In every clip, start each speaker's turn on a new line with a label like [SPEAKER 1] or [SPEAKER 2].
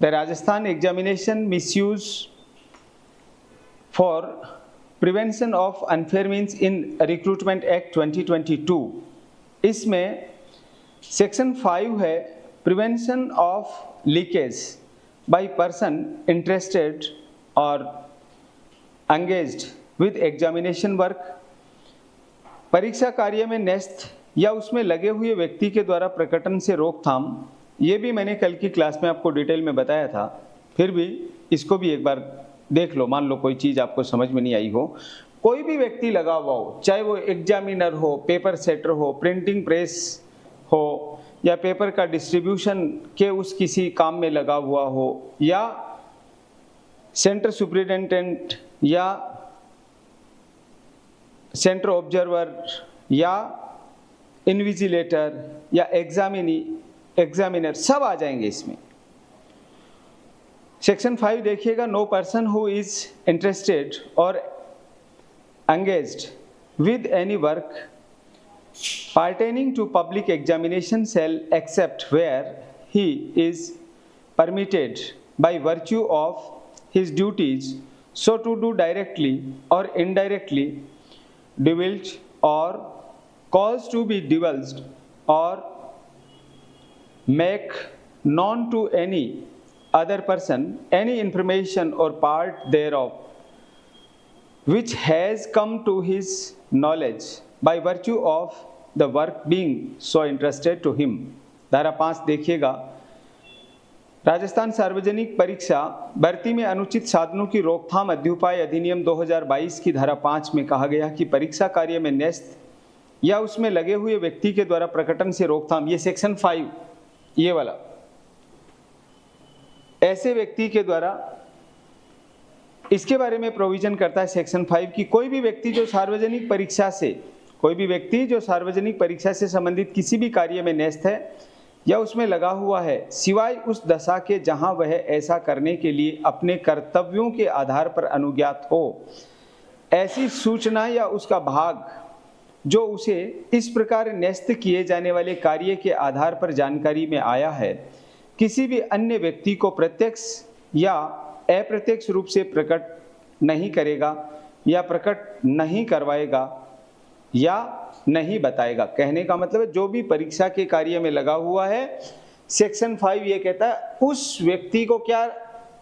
[SPEAKER 1] The Rajasthan examination misuse for prevention of unfair means in recruitment act 2022। इसमें section 5 है prevention of leakage by person interested और engaged with examination work. परीक्षा कार्य में न्यस्त या उसमें लगे हुए व्यक्ति के द्वारा प्रकटन से रोकथाम, ये भी मैंने कल की क्लास में आपको डिटेल में बताया था, फिर भी इसको भी एक बार देख लो। मान लो कोई चीज़ आपको समझ में नहीं आई हो, कोई भी व्यक्ति लगा हुआ हो, चाहे वो एग्जामिनर हो, पेपर सेटर हो, प्रिंटिंग प्रेस हो, या पेपर का डिस्ट्रीब्यूशन के उस किसी काम में लगा हुआ हो, या सेंटर सुपरिटेंडेंट या सेंटर ऑब्जर्वर या इन्विजिलेटर या एग्जामिनर सब आ जाएंगे इसमें। सेक्शन 5 देखिएगा, no person who is interested और engaged with any work pertaining to public examination shall accept where he is permitted by virtue of his duties so to do directly or indirectly, divulge or cause to be divulged or make known to any other person any information or part thereof which has come to his knowledge by virtue of the work being so entrusted to him। धारा 5 देखिएगा, राजस्थान सार्वजनिक परीक्षा भर्ती में अनुचित साधनों की रोकथाम अध्युपाय अधिनियम 2022 की धारा 5 में कहा गया कि परीक्षा कार्य में न्यस्त या उसमें लगे हुए व्यक्ति के द्वारा प्रकटन से रोकथाम, ये सेक्शन 5 ये वाला, ऐसे व्यक्ति के द्वारा, इसके बारे में प्रोविजन करता है सेक्शन 5 की कोई भी व्यक्ति जो सार्वजनिक परीक्षा से संबंधित किसी भी कार्य में न्यस्त है या उसमें लगा हुआ है, सिवाय उस दशा के जहां वह ऐसा करने के लिए अपने कर्तव्यों के आधार पर अनुज्ञात हो, ऐसी सूचना या उसका भाग जो उसे इस प्रकार न्यस्त किए जाने वाले कार्य के आधार पर जानकारी में आया है, किसी भी अन्य व्यक्ति को प्रत्यक्ष या अप्रत्यक्ष रूप से प्रकट नहीं करेगा या प्रकट नहीं करवाएगा या नहीं बताएगा। कहने का मतलब है जो भी परीक्षा के कार्य में लगा हुआ है, सेक्शन 5 ये कहता है उस व्यक्ति को क्या,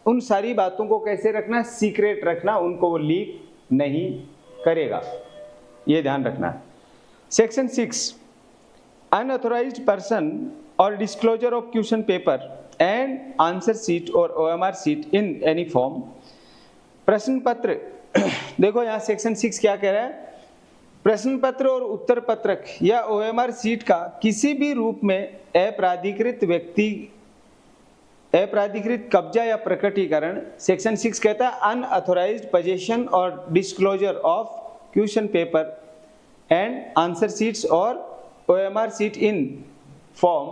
[SPEAKER 1] उन सारी बातों को कैसे रखना, सीक्रेट रखना, उनको वो लीक नहीं करेगा, ये ध्यान रखना है। सेक्शन 6 अनऑथोराइज्ड पर्सन और disclosure of question paper and answer sheet or OMR sheet in any form. प्रश्न पत्र देखो यहाँ सेक्शन 6 क्या कह रहा है, प्रश्न पत्र और उत्तर पत्रक या OMR शीट का किसी भी रूप में अप्राधिकृत कब्जा या प्रकटीकरण, सेक्शन 6 कहता है अनऑथोराइज्ड पोजीशन और disclosure of question paper and answer sheets और OMR शीट इन फॉर्म,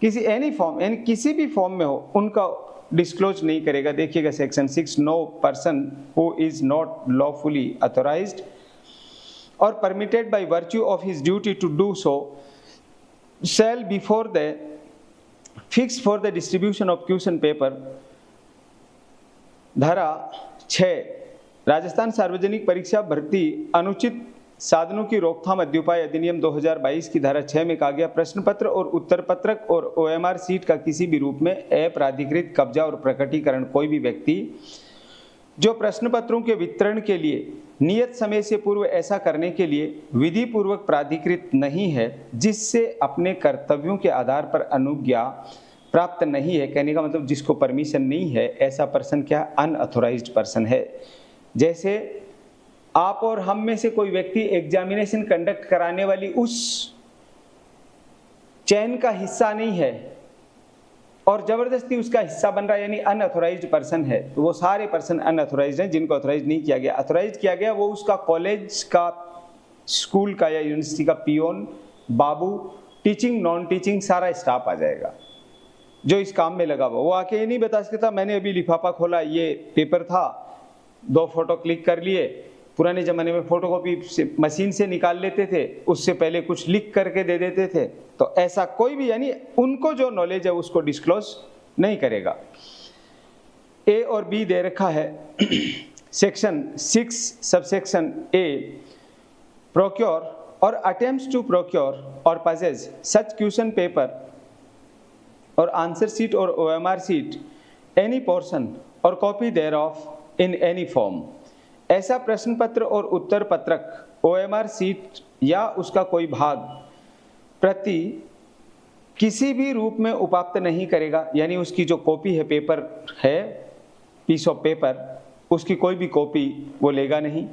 [SPEAKER 1] किसी भी फॉर्म में हो, उनका डिस्क्लोज नहीं करेगा। देखिएगा section 6, no person who is not lawfully authorised or permitted by virtue of his duty to do so shall before the fixed for the distribution of question paper। धारा 6 राजस्थान सार्वजनिक परीक्षा भर्ती अनुचित साधनों की रोकथाम अध्युपाय अधिनियम 2022 की धारा 6 में कहा गया प्रश्न पत्र और उत्तर पत्रक और OMR शीट का किसी भी रूप में अप्राधिकृत कब्जा और प्रकटीकरण कोई भी व्यक्ति जो प्रश्न पत्रों के वितरण के लिए नियत समय से पूर्व ऐसा करने के लिए विधि पूर्वक प्राधिकृत नहीं है, जिससे अपने कर्तव्यों के आधार पर अनुज्ञा प्राप्त नहीं है, कहने का मतलब जिसको परमिशन नहीं है, ऐसा पर्सन क्या, अनऑथोराइज्ड पर्सन है। जैसे आप और हम में से कोई व्यक्ति एग्जामिनेशन कंडक्ट कराने वाली उस चैन का हिस्सा नहीं है और जबरदस्ती उसका हिस्सा बन रहा है, यानी अनऑथोराइज्ड पर्सन है, तो वो सारे पर्सन अनऑथोराइज्ड हैं। जिनको ऑथोराइज नहीं किया गया, ऑथोराइज किया गया, वो उसका कॉलेज का, स्कूल का या यूनिवर्सिटी का पियोन, बाबू, टीचिंग नॉन टीचिंग सारा स्टाफ आ जाएगा जो इस काम में लगा हुआ। वो आके ये नहीं बता सकता मैंने अभी लिफाफा खोला, ये पेपर था, 2 फोटो क्लिक कर लिए, पुराने ज़माने में फोटोकॉपी मशीन से निकाल लेते थे, उससे पहले कुछ लिख करके दे देते थे, तो ऐसा कोई भी, यानी उनको जो नॉलेज है उसको डिस्क्लोज नहीं करेगा। ए और बी दे रखा है। Section 6 subsection A, procure or attempts to procure or possess such question paper or answer sheet or OMR sheet any portion or copy thereof in any form. ऐसा प्रश्न पत्र और उत्तर पत्रक, OMR शीट या उसका कोई भाग प्रति किसी भी रूप में उपात्त नहीं करेगा, यानी उसकी जो कॉपी है, पेपर है, पीस ऑफ पेपर, उसकी कोई भी कॉपी वो लेगा नहीं,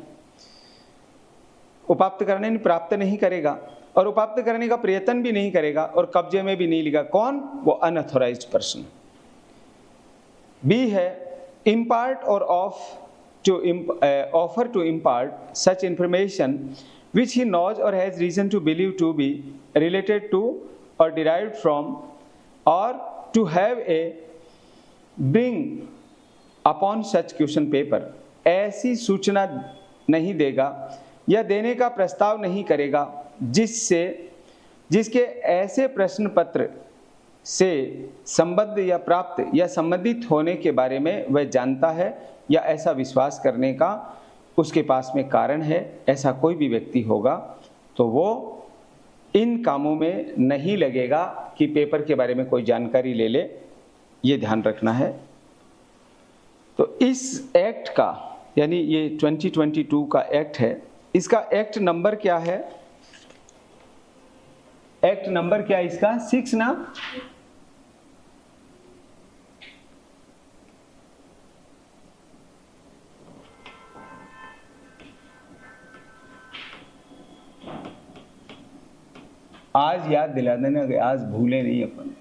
[SPEAKER 1] उपात्त करने में प्राप्त नहीं करेगा और उपात्त करने का प्रयत्न भी नहीं करेगा और कब्जे में भी नहीं लेगा। कौन? वो अनऑथोराइज्ड पर्सन। बी है impart or offer to impart such information which he knows or has reason to believe to be related to or derived from or to have a bring upon such question paper। ऐसी सूचना नहीं देगा या देने का प्रस्ताव नहीं करेगा जिसके ऐसे प्रश्न पत्र से संबद्ध या प्राप्त या संबंधित होने के बारे में वह जानता है या ऐसा विश्वास करने का उसके पास में कारण है। ऐसा कोई भी व्यक्ति होगा तो वो इन कामों में नहीं लगेगा कि पेपर के बारे में कोई जानकारी ले ले, ये ध्यान रखना है। तो इस एक्ट का, यानी ये 2022 का एक्ट है, इसका एक्ट नंबर क्या है? एक्ट नंबर क्या है इसका? 6 ना? आज याद दिला देना कि आज भूले नहीं अपन।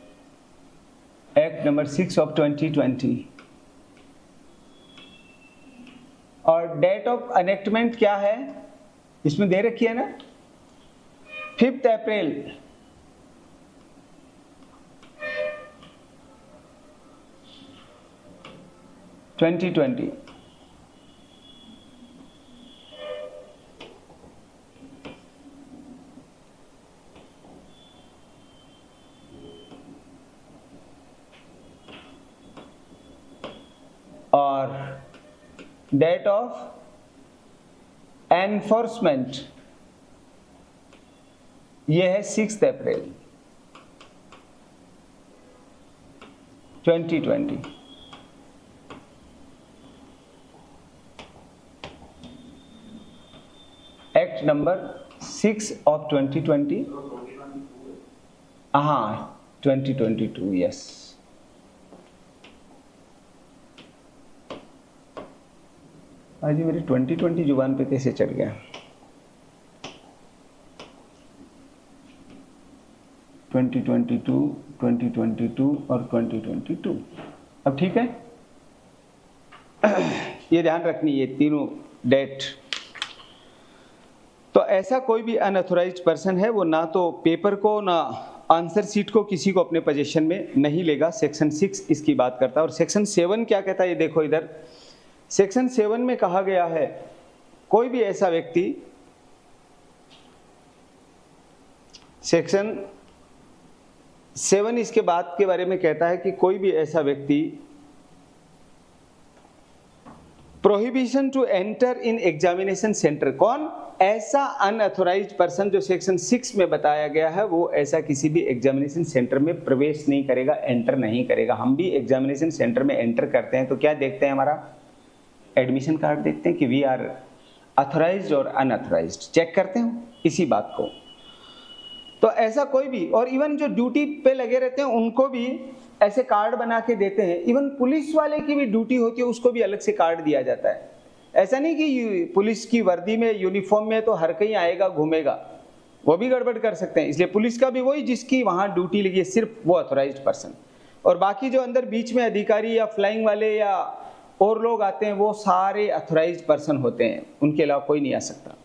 [SPEAKER 1] एक्ट नंबर 6 ऑफ 2020 और डेट ऑफ एनेक्टमेंट क्या है इसमें दे रखी है ना, 5 अप्रैल 2020। और डेट ऑफ एनफोर्समेंट ये है 6 अप्रैल 2020। एक्ट नंबर 6 ऑफ 2020, हाँ 2022, यस। आज मेरी 2020 जुबान पे कैसे चढ़ गया? 2022, 2022 और 2022। अब ठीक है, ये ध्यान रखनी, ये तीनों डेट। तो ऐसा कोई भी अनऑथोराइज्ड पर्सन है वो ना तो पेपर को ना आंसर शीट को किसी को अपने पोजीशन में नहीं लेगा। सेक्शन 6 इसकी बात करता है। और सेक्शन 7 क्या कहता है ये देखो इधर। सेक्शन 7 में कहा गया है कोई भी ऐसा व्यक्ति, सेक्शन 7 इसके बाद के बारे में कहता है कि कोई भी ऐसा व्यक्ति prohibition to enter in examination centre. कौन? ऐसा अनऑथोराइज्ड पर्सन जो सेक्शन 6 में बताया गया है, वो ऐसा किसी भी एग्जामिनेशन सेंटर में प्रवेश नहीं करेगा, एंटर नहीं करेगा। हम भी एग्जामिनेशन सेंटर में एंटर करते हैं तो क्या देखते हैं? हमारा एडमिशन कार्ड देखते हैं कि वी आर अथोराइज्ड और अनअथोराइज्ड, चेक करते हैं इसी बात को। तो ऐसा कोई भी, और इवन जो ड्यूटी पे लगे रहते हैं उनको भी ऐसे कार्ड बना के देते हैं। इवन पुलिस वाले की भी ड्यूटी होती है, उसको भी अलग से कार्ड दिया जाता है। ऐसा नहीं कि पुलिस की वर्दी में, यूनिफॉर्म में तो हर कहीं आएगा घूमेगा, वो भी गड़बड़ कर सकते हैं। इसलिए पुलिस का भी वही जिसकी वहाँ ड्यूटी लगी है, सिर्फ वो अथोराइज्ड पर्सन। और बाकी जो अंदर बीच में अधिकारी या फ्लाइंग वाले या और लोग आते हैं वो सारे अथोराइज्ड पर्सन होते हैं, उनके अलावा कोई नहीं आ सकता।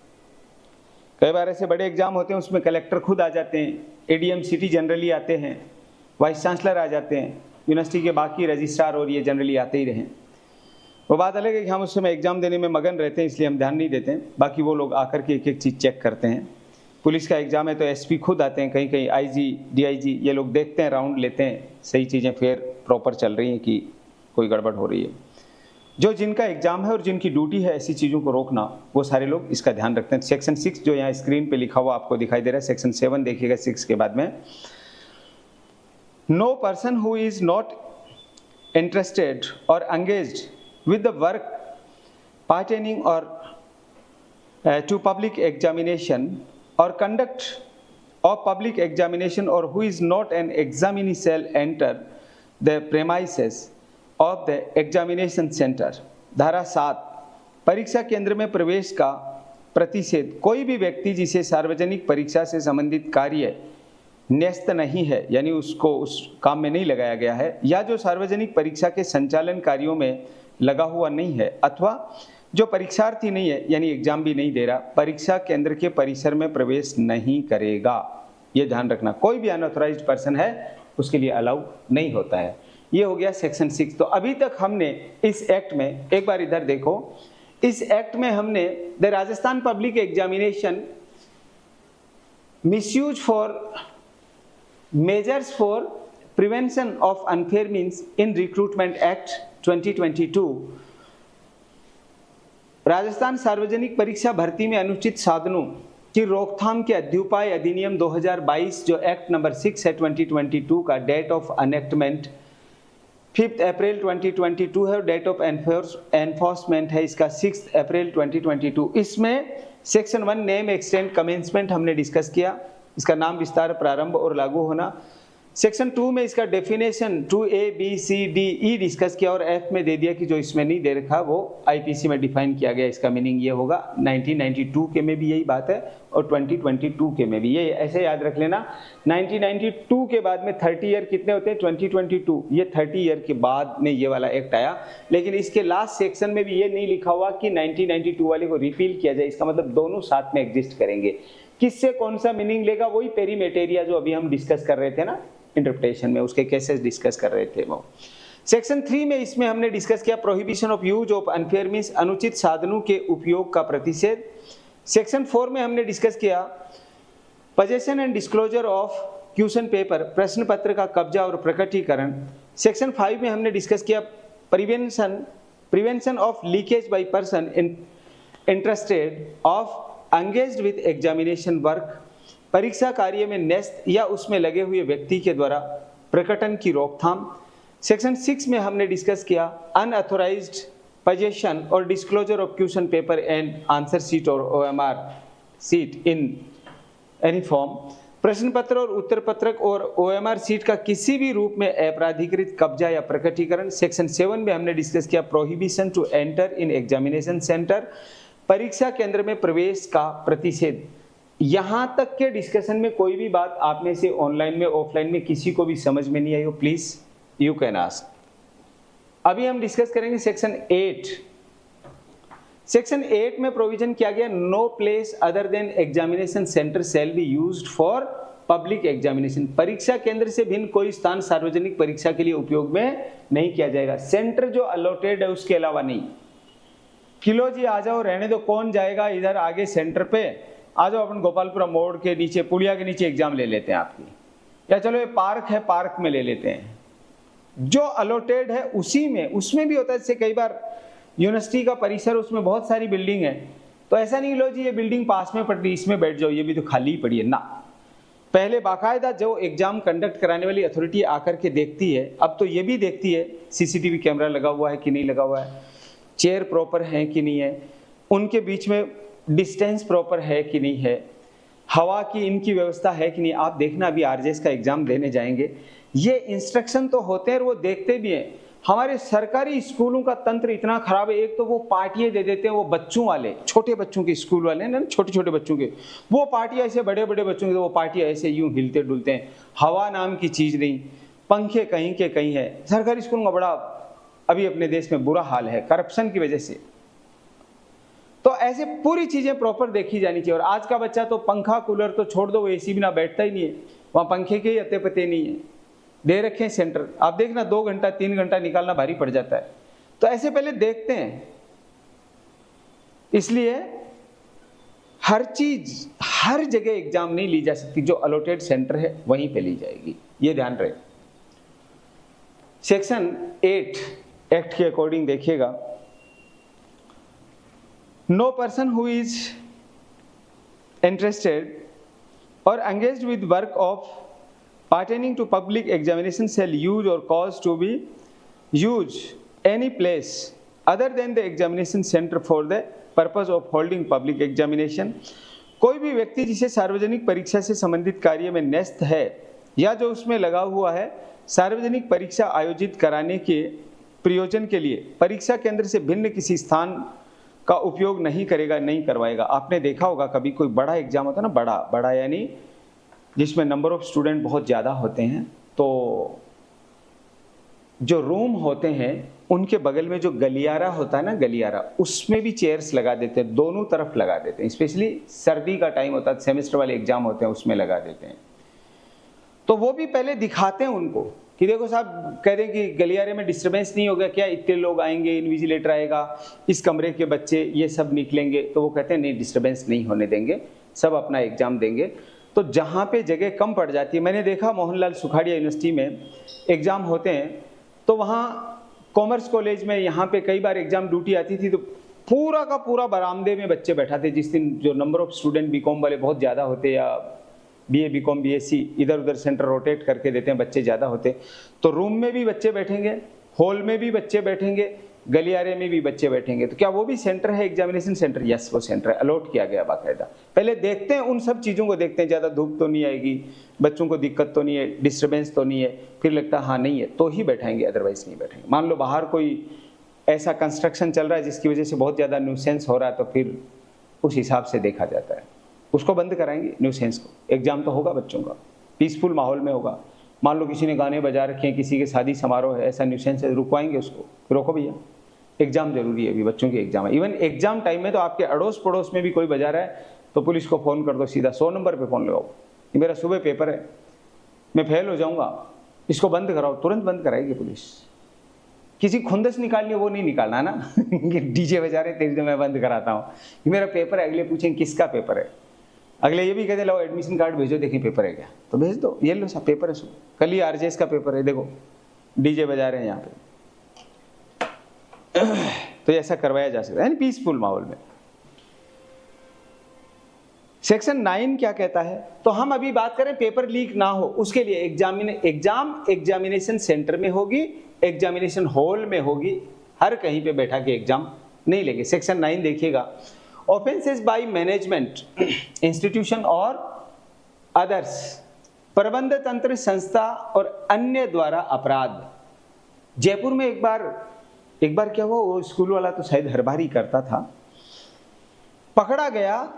[SPEAKER 1] कई बार ऐसे बड़े एग्जाम होते हैं उसमें कलेक्टर खुद आ जाते हैं, एडीएम सिटी जनरली आते हैं, वाइस चांसलर आ जाते हैं, यूनिवर्सिटी के बाकी रजिस्ट्रार और ये जनरली आते ही रहें। वो बात अलग है कि हम उस समय एग्जाम देने में मगन रहते हैं इसलिए हम ध्यान नहीं देते हैं, बाकी वो लोग आकर के एक एक चीज़ चेक करते हैं। पुलिस का एग्जाम है तो एसपी खुद आते हैं, कहीं कहीं आईजी डीआईजी ये लोग देखते हैं, राउंड लेते हैं, सही चीज़ें फिर प्रॉपर चल रही हैं कि कोई गड़बड़ हो रही है। जो जिनका एग्जाम है और जिनकी ड्यूटी है ऐसी चीज़ों को रोकना, वो सारे लोग इसका ध्यान रखते हैं। सेक्शन 6 जो यहाँ स्क्रीन पे लिखा हुआ आपको दिखाई दे रहा है, सेक्शन 7 देखिएगा 6 के बाद में, no person who is not interested और engaged with the work pertaining or to public examination or conduct of public examination or who is not an examinee shall enter the premises of the examination center। धारा 7, परीक्षा केंद्र में प्रवेश का प्रतिषेध। कोई भी व्यक्ति जिसे सार्वजनिक परीक्षा से संबंधित कार्य न्यस्त नहीं है, यानी उसको उस काम में नहीं लगाया गया है, या जो सार्वजनिक परीक्षा के संचालन कार्यों में लगा हुआ नहीं है, अथवा जो परीक्षार्थी नहीं है यानी एग्जाम भी नहीं दे रहा, परीक्षा केंद्र के परिसर में प्रवेश नहीं करेगा। ये ध्यान रखना, कोई भी अनऑथराइज्ड पर्सन है उसके लिए अलाउ नहीं होता है। ये हो गया सेक्शन 6। तो अभी तक हमने इस एक्ट में, एक बार इधर देखो, इस एक्ट में हमने the Rajasthan public examination misuse for measures for prevention of unfair means in recruitment act 2022, Rajasthan सार्वजनिक परीक्षा भर्ती में अनुचित साधनों की रोकथाम के अध्युपाय अधिनियम 2022 जो एक्ट नंबर 6 है 2022 का, डेट ऑफ अनेक्टमेंट 5 अप्रैल 2022 है और डेट ऑफ एनफोर्समेंट है इसका 6 अप्रैल 2022। इसमें सेक्शन 1 नेम एक्सटेंड कमेंसमेंट हमने डिस्कस किया, इसका नाम विस्तार, प्रारंभ और लागू होना। सेक्शन 2 में इसका definition 2A B C D E discuss किया और F में दे दिया कि जो इसमें नहीं दे रखा वो IPC में डिफाइन किया गया, इसका मीनिंग ये होगा। 1992 के में भी यही बात है और 2022 के में भी, ये ऐसे याद रख लेना। 1992 के बाद में 30 ईयर कितने होते हैं, 2022, ये 30 ईयर के बाद में ये वाला एक्ट आया। लेकिन इसके लास्ट सेक्शन में भी ये नहीं लिखा हुआ कि 1992 वाले को रिपील किया जाए, इसका मतलब दोनों साथ में एग्जिस्ट करेंगे। किससे कौन सा मीनिंग लेगा, वही पेरीमेटेरिया जो अभी हम डिस्कस कर रहे थे ना इंटरप्रिटेशन में, उसके केसेस डिस्कस कर रहे थे वो। सेक्शन 3 में इसमें हमने डिस्कस किया prohibition of use of unfair means अनुचित साधनों के उपयोग का प्रतिषेध। सेक्शन 4 में हमने डिस्कस किया possession and disclosure of question paper, प्रश्न पत्र का कब्जा और प्रकटीकरण। सेक्शन 5 में हमने डिस्कस किया prevention of leakage by person interested of engaged with examination work, परीक्षा कार्य में न्यस्त या उसमें लगे हुए व्यक्ति के द्वारा प्रकटन की रोकथाम। सेक्शन 6 में हमने डिस्कस किया अनऑथराइज्ड पोजेशन और disclosure of question paper and answer sheet or OMR seat in any form, प्रश्न पत्र और उत्तर पत्रक और OMR सीट का किसी भी रूप में अपराधिकृत कब्जा या प्रकटीकरण। सेक्शन 7 में हमने डिस्कस किया prohibition to enter in examination centre, परीक्षा केंद्र में प्रवेश का प्रतिषेध। यहां तक के डिस्कशन में कोई भी बात आप में से ऑनलाइन में ऑफलाइन में किसी को भी समझ में नहीं आई हो, प्लीज यू कैन आस्क। अभी हम डिस्कस करेंगे सेक्शन 8। सेक्शन 8 में प्रोविजन किया गया no place other than examination centre shall be used for public examination, परीक्षा केंद्र से भिन्न कोई स्थान सार्वजनिक परीक्षा के लिए उपयोग में नहीं किया जाएगा। सेंटर जो अलॉटेड है उसके अलावा नहीं। किलो जी आ जाओ, रहने दो, कौन जाएगा इधर आगे सेंटर पे, आ जाओ अपन गोपालपुरा मोड़ के नीचे पुलिया के नीचे एग्जाम ले लेते हैं आपकी, या चलो ये पार्क है पार्क में ले लेते हैं। जो अलॉटेड है उसी में, उसमें भी होता है जैसे कई बार यूनिवर्सिटी का परिसर उसमें बहुत सारी बिल्डिंग है, तो ऐसा नहीं लो जी ये बिल्डिंग पास में पड़ रही इसमें बैठ जाओ, ये भी तो खाली ही पड़ी है ना। पहले बाकायदा जो एग्जाम कंडक्ट कराने वाली अथॉरिटी आकर के देखती है, अब तो ये भी देखती है CCTV कैमरा लगा हुआ है कि नहीं लगा हुआ है, चेयर प्रॉपर है कि नहीं है, उनके बीच में डिस्टेंस प्रॉपर है कि नहीं है, हवा की इनकी व्यवस्था है कि नहीं। आप देखना अभी RJS का एग्जाम देने जाएंगे, ये इंस्ट्रक्शन तो होते हैं और वो देखते भी हैं। हमारे सरकारी स्कूलों का तंत्र इतना खराब है, एक तो वो पार्टियां दे देते हैं, वो बच्चों वाले, छोटे बच्चों के स्कूल वाले ना, छोटे छोटे बच्चों के, वो पार्टियां ऐसे, बड़े बड़े बच्चों के वो पार्टियां ऐसे यूं हिलते डुलते हैं, हवा नाम की चीज नहीं, पंखे कहीं के कहीं है। सरकारी स्कूलों का बड़ा अभी अपने देश में बुरा हाल है करप्शन की वजह से। तो ऐसे पूरी चीजें प्रॉपर देखी जानी चाहिए। और आज का बच्चा तो पंखा कूलर तो छोड़ दो, वो AC बिना बैठता ही नहीं है, वहां पंखे के ही अते पते नहीं है, दे रखे हैं सेंटर। आप देखना 2 घंटा 3 घंटा निकालना भारी पड़ जाता है। तो ऐसे पहले देखते हैं, इसलिए हर चीज हर जगह एग्जाम नहीं ली जा सकती, जो अलॉटेड सेंटर है वहीं पे ली जाएगी, ये ध्यान रहे। सेक्शन 8 एक्ट के अकॉर्डिंग देखिएगा, No person who is interested or engaged with work of pertaining to public examination shall use or cause to be use any place other than the examination center for the purpose of holding public examination। कोई भी व्यक्ति जिसे सार्वजनिक परीक्षा से संबंधित कार्य में न्यस्त है या जो उसमें लगा हुआ है, सार्वजनिक परीक्षा आयोजित कराने के प्रयोजन के लिए परीक्षा केंद्र से भिन्न किसी स्थान का उपयोग नहीं करेगा, नहीं करवाएगा। आपने देखा होगा कभी कोई बड़ा एग्जाम होता है ना, बड़ा बड़ा यानी जिसमें नंबर ऑफ स्टूडेंट बहुत ज़्यादा होते हैं, तो जो रूम होते हैं उनके बगल में जो गलियारा होता है ना, गलियारा, उसमें भी चेयर्स लगा देते हैं, दोनों तरफ लगा देते हैं। स्पेशली सर्दी का टाइम होता है, सेमेस्टर वाले एग्जाम होते हैं, उसमें लगा देते हैं। तो वो भी पहले दिखाते हैं उनको कि देखो साहब, कह दें कि गलियारे में डिस्टर्बेंस नहीं होगा क्या, इतने लोग आएंगे, इन्विजिलेटर आएगा, इस कमरे के बच्चे ये सब निकलेंगे, तो वो कहते हैं नहीं, डिस्टर्बेंस नहीं होने देंगे, सब अपना एग्जाम देंगे। तो जहाँ पे जगह कम पड़ जाती है, मैंने देखा मोहनलाल सुखाड़िया यूनिवर्सिटी में एग्ज़ाम होते हैं, तो वहाँ कॉमर्स कॉलेज में यहाँ पे कई बार एग्ज़ाम ड्यूटी आती थी, तो पूरा का पूरा बरामदे में बच्चे बैठाते। जिस दिन जो नंबर ऑफ स्टूडेंट बीकॉम वाले बहुत ज़्यादा होते या बीए बीकॉम बीएससी इधर उधर सेंटर रोटेट करके देते हैं, बच्चे ज़्यादा होते, तो रूम में भी बच्चे बैठेंगे, हॉल में भी बच्चे बैठेंगे, गलियारे में भी बच्चे बैठेंगे। तो क्या वो भी सेंटर है, एग्जामिनेशन सेंटर? यस, वो सेंटर अलॉट किया गया बाकायदा। पहले देखते हैं, उन सब चीज़ों को देखते हैं, ज़्यादा धूप तो नहीं आएगी, बच्चों को दिक्कत तो नहीं है, डिस्टर्बेंस तो नहीं है, फिर लगता है हाँ नहीं है तो ही बैठाएंगे, अदरवाइज नहीं बैठेंगे। मान लो बाहर कोई ऐसा कंस्ट्रक्शन चल रहा है जिसकी वजह से बहुत ज़्यादा न्यूसेंस हो रहा है, तो फिर उस हिसाब से देखा जाता है, उसको बंद कराएंगे न्यूसेंस को। एग्जाम तो होगा बच्चों का, पीसफुल माहौल में होगा। मान लो किसी ने गाने बजा रखे हैं, किसी के शादी समारोह है, ऐसा न्यूसेंस है, रुकवाएंगे उसको, रोको भैया, एग्जाम जरूरी है, अभी बच्चों के एग्जाम है। इवन एग्जाम टाइम में तो आपके अड़ोस पड़ोस में भी कोई बजा रहा है तो पुलिस को फ़ोन कर दो, सीधा 100 नंबर पे फ़ोन लगाओ, कि मेरा सुबह पेपर है, मैं फेल हो जाऊंगा, इसको बंद कराओ, तुरंत बंद कराएगी पुलिस। किसी खुंदस निकालनी है वो नहीं निकालना है ना कि डीजे बजा रहे तेरी तो मैं बंद कराता हूँ, कि मेरा पेपर है। अगले पूछेंगे किसका पेपर है, अगले ये भी कहते लो एडमिशन कार्ड भेजो, देखें पेपर है क्या, तो भेज दो, ये लो साहब पेपर है, सुबह कल ही आरजेएस का पेपर है, देखो डीजे बजा रहे हैं यहाँ पे। तो ऐसा करवाया जा सकता है पीसफुल माहौल में। सेक्शन 9 क्या कहता है, तो हम अभी बात करें पेपर लीक ना हो, उसके लिए एग्जामिनेशन सेंटर में होगी, एग्जामिनेशन हॉल में होगी, हर कहीं पे बैठा के एग्जाम नहीं लेंगे। सेक्शन 9 देखिएगा, ऑफेंसेस बाय मैनेजमेंट इंस्टीट्यूशन और अदर्स, प्रबंध तंत्र संस्था और अन्य द्वारा अपराध। जयपुर में एक बार क्या हुआ, वो स्कूल वाला तो शायद हर बार ही करता था, पकड़ा गया,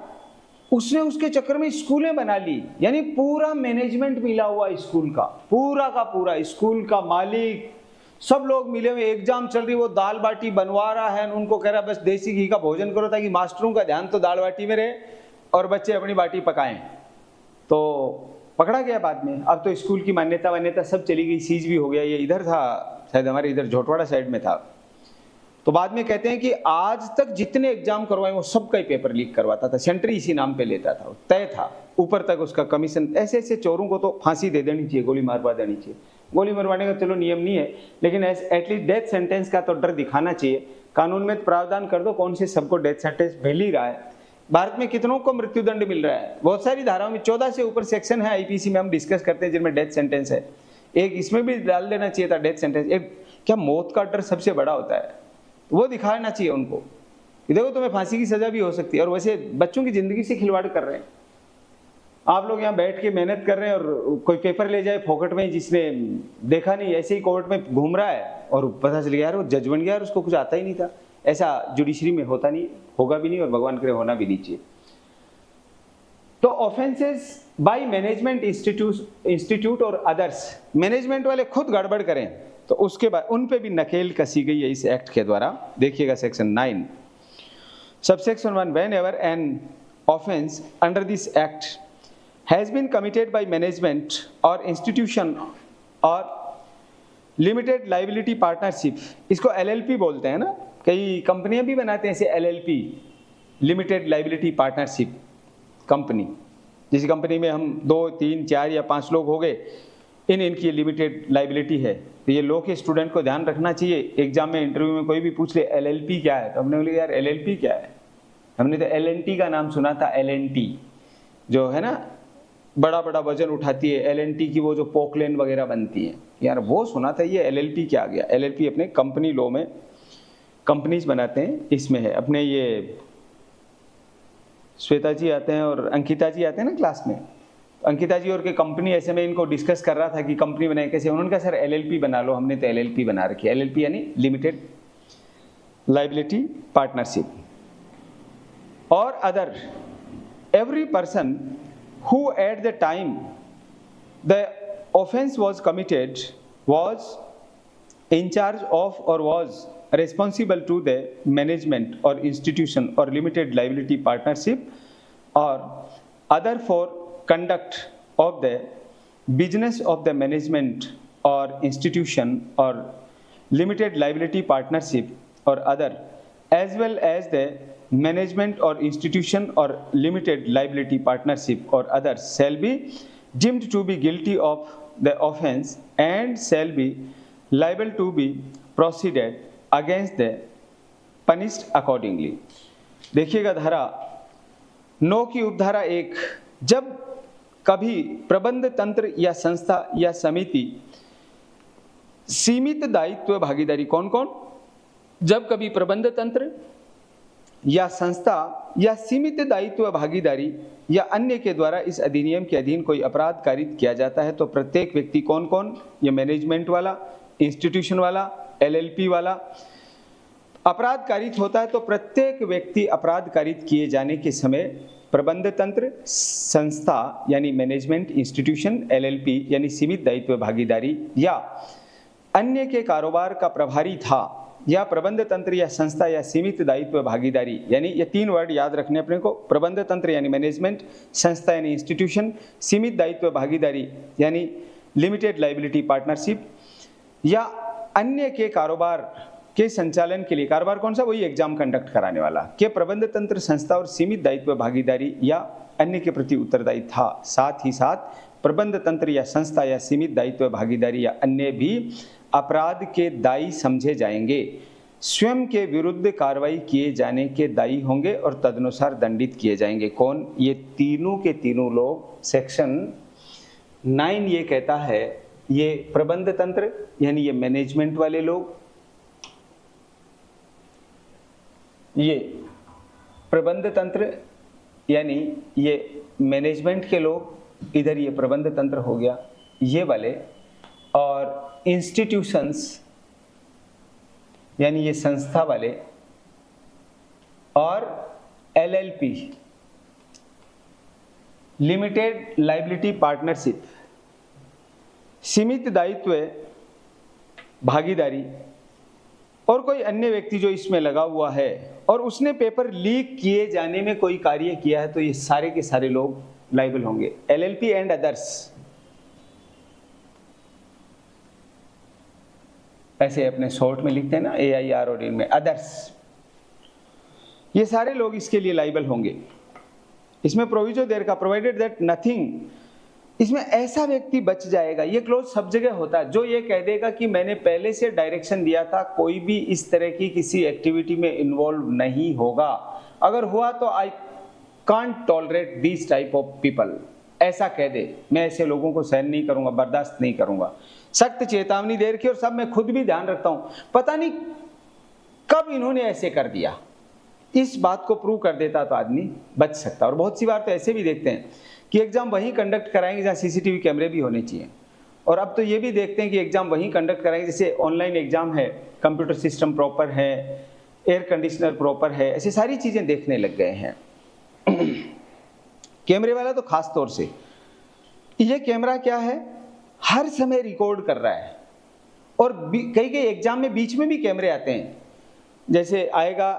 [SPEAKER 1] उसने उसके चक्कर में स्कूलें बना ली, यानी पूरा मैनेजमेंट मिला हुआ स्कूल का, पूरा का पूरा स्कूल का मालिक, सब लोग मिले हुए, एग्जाम चल रही, वो दाल बाटी बनवा रहा है, उनको कह रहा बस देसी घी का भोजन करो ताकि मास्टरों का ध्यान तो दाल बाटी में रहे और बच्चे अपनी बाटी पकाएं। तो पकड़ा गया बाद में। अब तो स्कूल की मान्यता सब चली गई, सीज भी हो गया। ये इधर था, शायद हमारे इधर झोटवाड़ा साइड में था। तो बाद में कहते हैं कि आज तक जितने एग्जाम करवाए वो सबका ही पेपर लीक करवाता था, सेंटर इसी नाम पे लेता था, तय था, ऊपर तक उसका कमीशन। ऐसे ऐसे चोरों को तो फांसी दे देनी चाहिए, गोली मारवा देनी चाहिए। गोली मरवाने का चलो नियम नहीं है, लेकिन एटलीस्ट डेथ सेंटेंस का तो डर दिखाना चाहिए। कानून में प्रावधान कर दो, कौन से सबको डेथ सेंटेंस मिल ही रहा है। भारत में कितनों को मृत्युदंड मिल रहा है, बहुत सारी धाराओं में 14 से ऊपर सेक्शन है आईपीसी में, हम डिस्कस करते हैं जिनमें डेथ सेंटेंस है। एक इसमें भी डाल देना चाहिए था डेथ सेंटेंस। एक क्या मौत का डर सबसे बड़ा होता है, वो दिखाना चाहिए उनको, देखो तुम्हें फांसी की सजा भी हो सकती है। और वैसे बच्चों की जिंदगी से खिलवाड़ कर रहे हैं आप लोग, यहाँ बैठ के मेहनत कर रहे हैं और कोई पेपर ले जाए फोकट में, जिसने देखा नहीं, ऐसे ही कोर्ट में घूम रहा है और पता चल गया यार वो जज बन गया यार, उसको कुछ आता ही नहीं था। ऐसा जुडिशरी में होता नहीं, होगा भी नहीं, और भगवान करे होना भी नहीं चाहिए। तो ऑफेंसेस बाय मैनेजमेंट इंस्टीट्यूट और अदर्स, मैनेजमेंट वाले खुद गड़बड़ करें तो उसके बाद उन पे भी नकेल कसी गई है इस एक्ट के द्वारा। देखिएगा section 9 subsection 1, whenever an offence under this act has been committed by management or institution or limited liability partnership, इसको LLP बोलते हैं ना, कई कंपनियां भी बनाते हैं ऐसे LLP, limited liability partnership company. जिस कंपनी में हम 2, 3, 4 या 5 लोग हो गए, इनकी लिमिटेड लाइबिलिटी है। तो ये लो के स्टूडेंट को ध्यान रखना चाहिए। एग्जाम में, इंटरव्यू में कोई भी पूछ ले LLP क्या है, तो हमने बोले यार LLP क्या है, हमने तो LNT का नाम सुना था, LNT जो है ना बड़ा बड़ा वजन उठाती है, LNT की वो जो पोकलेन वगैरह बनती है, यार वो सुना था। ये LLP क्या आ गया? LLP अपने कंपनी लॉ में कंपनीज बनाते हैं, इसमें है अपने ये श्वेता जी आते हैं और अंकिता जी आते हैं ना क्लास में, अंकिता जी और के कंपनी, ऐसे में इनको डिस्कस कर रहा था कि कंपनी बनाए कैसे। उन्होंने कहा सर LLP बना लो, हमने तो LLP बना रखी है। LLP यानी लिमिटेड लाइबिलिटी पार्टनरशिप। और other every person who at the time the offense was committed was in charge of or was responsible to the management or institution or limited liability partnership or other for conduct of the business of the management or institution or limited liability partnership or other, as well as the management or institution or limited liability partnership or others shall be deemed to be guilty of the offense and shall be liable to be proceeded against the punished accordingly। देखिएगा धारा 9 की उपधारा 1, जब कभी प्रबंध तंत्र या संस्था या समिति सीमित दायित्व भागीदारी, कौन कौन? जब कभी प्रबंध तंत्र या संस्था या सीमित दायित्व भागीदारी या अन्य के द्वारा इस अधिनियम के अधीन कोई अपराध कारित किया जाता है तो प्रत्येक व्यक्ति, कौन कौन? ये मैनेजमेंट वाला, इंस्टीट्यूशन वाला, LLP वाला अपराध कारित होता है। तो प्रत्येक व्यक्ति अपराध कारित किए जाने के समय प्रबंध तंत्र, संस्था यानी मैनेजमेंट, इंस्टीट्यूशन, LLP यानी सीमित दायित्व भागीदारी या अन्य के कारोबार का प्रभारी था, या प्रबंध तंत्र या संस्था या सीमित दायित्व भागीदारी, यानी ये 3 वर्ड याद रखने अपने को। प्रबंध तंत्र यानी मैनेजमेंट, संस्था यानी इंस्टीट्यूशन, सीमित दायित्व भागीदारी यानी लिमिटेड लाइबिलिटी पार्टनरशिप, या अन्य के कारोबार के संचालन के लिए, कारोबार कौन सा? वही एग्जाम कंडक्ट कराने वाला, के प्रबंध तंत्र, संस्था और सीमित दायित्व भागीदारी या अन्य के प्रति उत्तरदायी था। साथ ही साथ प्रबंध तंत्र या संस्था या सीमित दायित्व भागीदारी या अन्य भी अपराध के दायी समझे जाएंगे, स्वयं के विरुद्ध कार्रवाई किए जाने के दायी होंगे और तदनुसार दंडित किए जाएंगे। कौन? ये तीनों के तीनों लोग। सेक्शन 9 ये कहता है, ये प्रबंध तंत्र यानी ये मैनेजमेंट वाले लोग, ये प्रबंध तंत्र यानी ये मैनेजमेंट के लोग, इधर ये प्रबंध तंत्र हो गया ये वाले, और इंस्टीट्यूशंस यानी ये संस्था वाले, और LLP लिमिटेड लाइबिलिटी पार्टनरशिप सीमित दायित्व भागीदारी, और कोई अन्य व्यक्ति जो इसमें लगा हुआ है और उसने पेपर लीक किए जाने में कोई कार्य किया है, तो ये सारे के सारे लोग लाइबल होंगे। LLP एंड अदर्स, ऐसे अपने शॉर्ट में लिखते हैं ना, AIR और इनमें अदर्स, ये सारे लोग इसके लिए लाइबल होंगे। इसमें प्रोविजो देर का प्रोवाइडेड दैट नथिंग, इसमें ऐसा व्यक्ति बच जाएगा, ये क्लोज सब जगह होता है, जो ये कह देगा कि मैंने पहले से डायरेक्शन दिया था, कोई भी इस तरह की किसी एक्टिविटी में इन्वॉल्व नहीं होगा, अगर हुआ तो I can't tolerate this type of people, ऐसा कह दे, मैं ऐसे लोगों को सहन नहीं करूंगा, बर्दाश्त नहीं करूंगा। सख्त चेतावनी दे रखी, और सब मैं खुद भी ध्यान रखता हूं, पता नहीं कब इन्होंने ऐसे कर दिया, इस बात को प्रूव कर देता तो आदमी बच सकता। और बहुत सी बार तो ऐसे भी देखते हैं कि एग्जाम वहीं कंडक्ट कराएंगे जहाँ CCTV कैमरे भी होने चाहिए, और अब तो ये भी देखते हैं कि एग्जाम वहीं कंडक्ट कराएंगे, जैसे ऑनलाइन एग्जाम है, कंप्यूटर सिस्टम प्रॉपर है, एयर कंडीशनर प्रॉपर है, ऐसी सारी चीजें देखने लग गए हैं। कैमरे वाला तो खास तौर से, ये कैमरा क्या है, हर समय रिकॉर्ड कर रहा है, और कई कई एग्जाम में बीच में भी कैमरे आते हैं, जैसे आएगा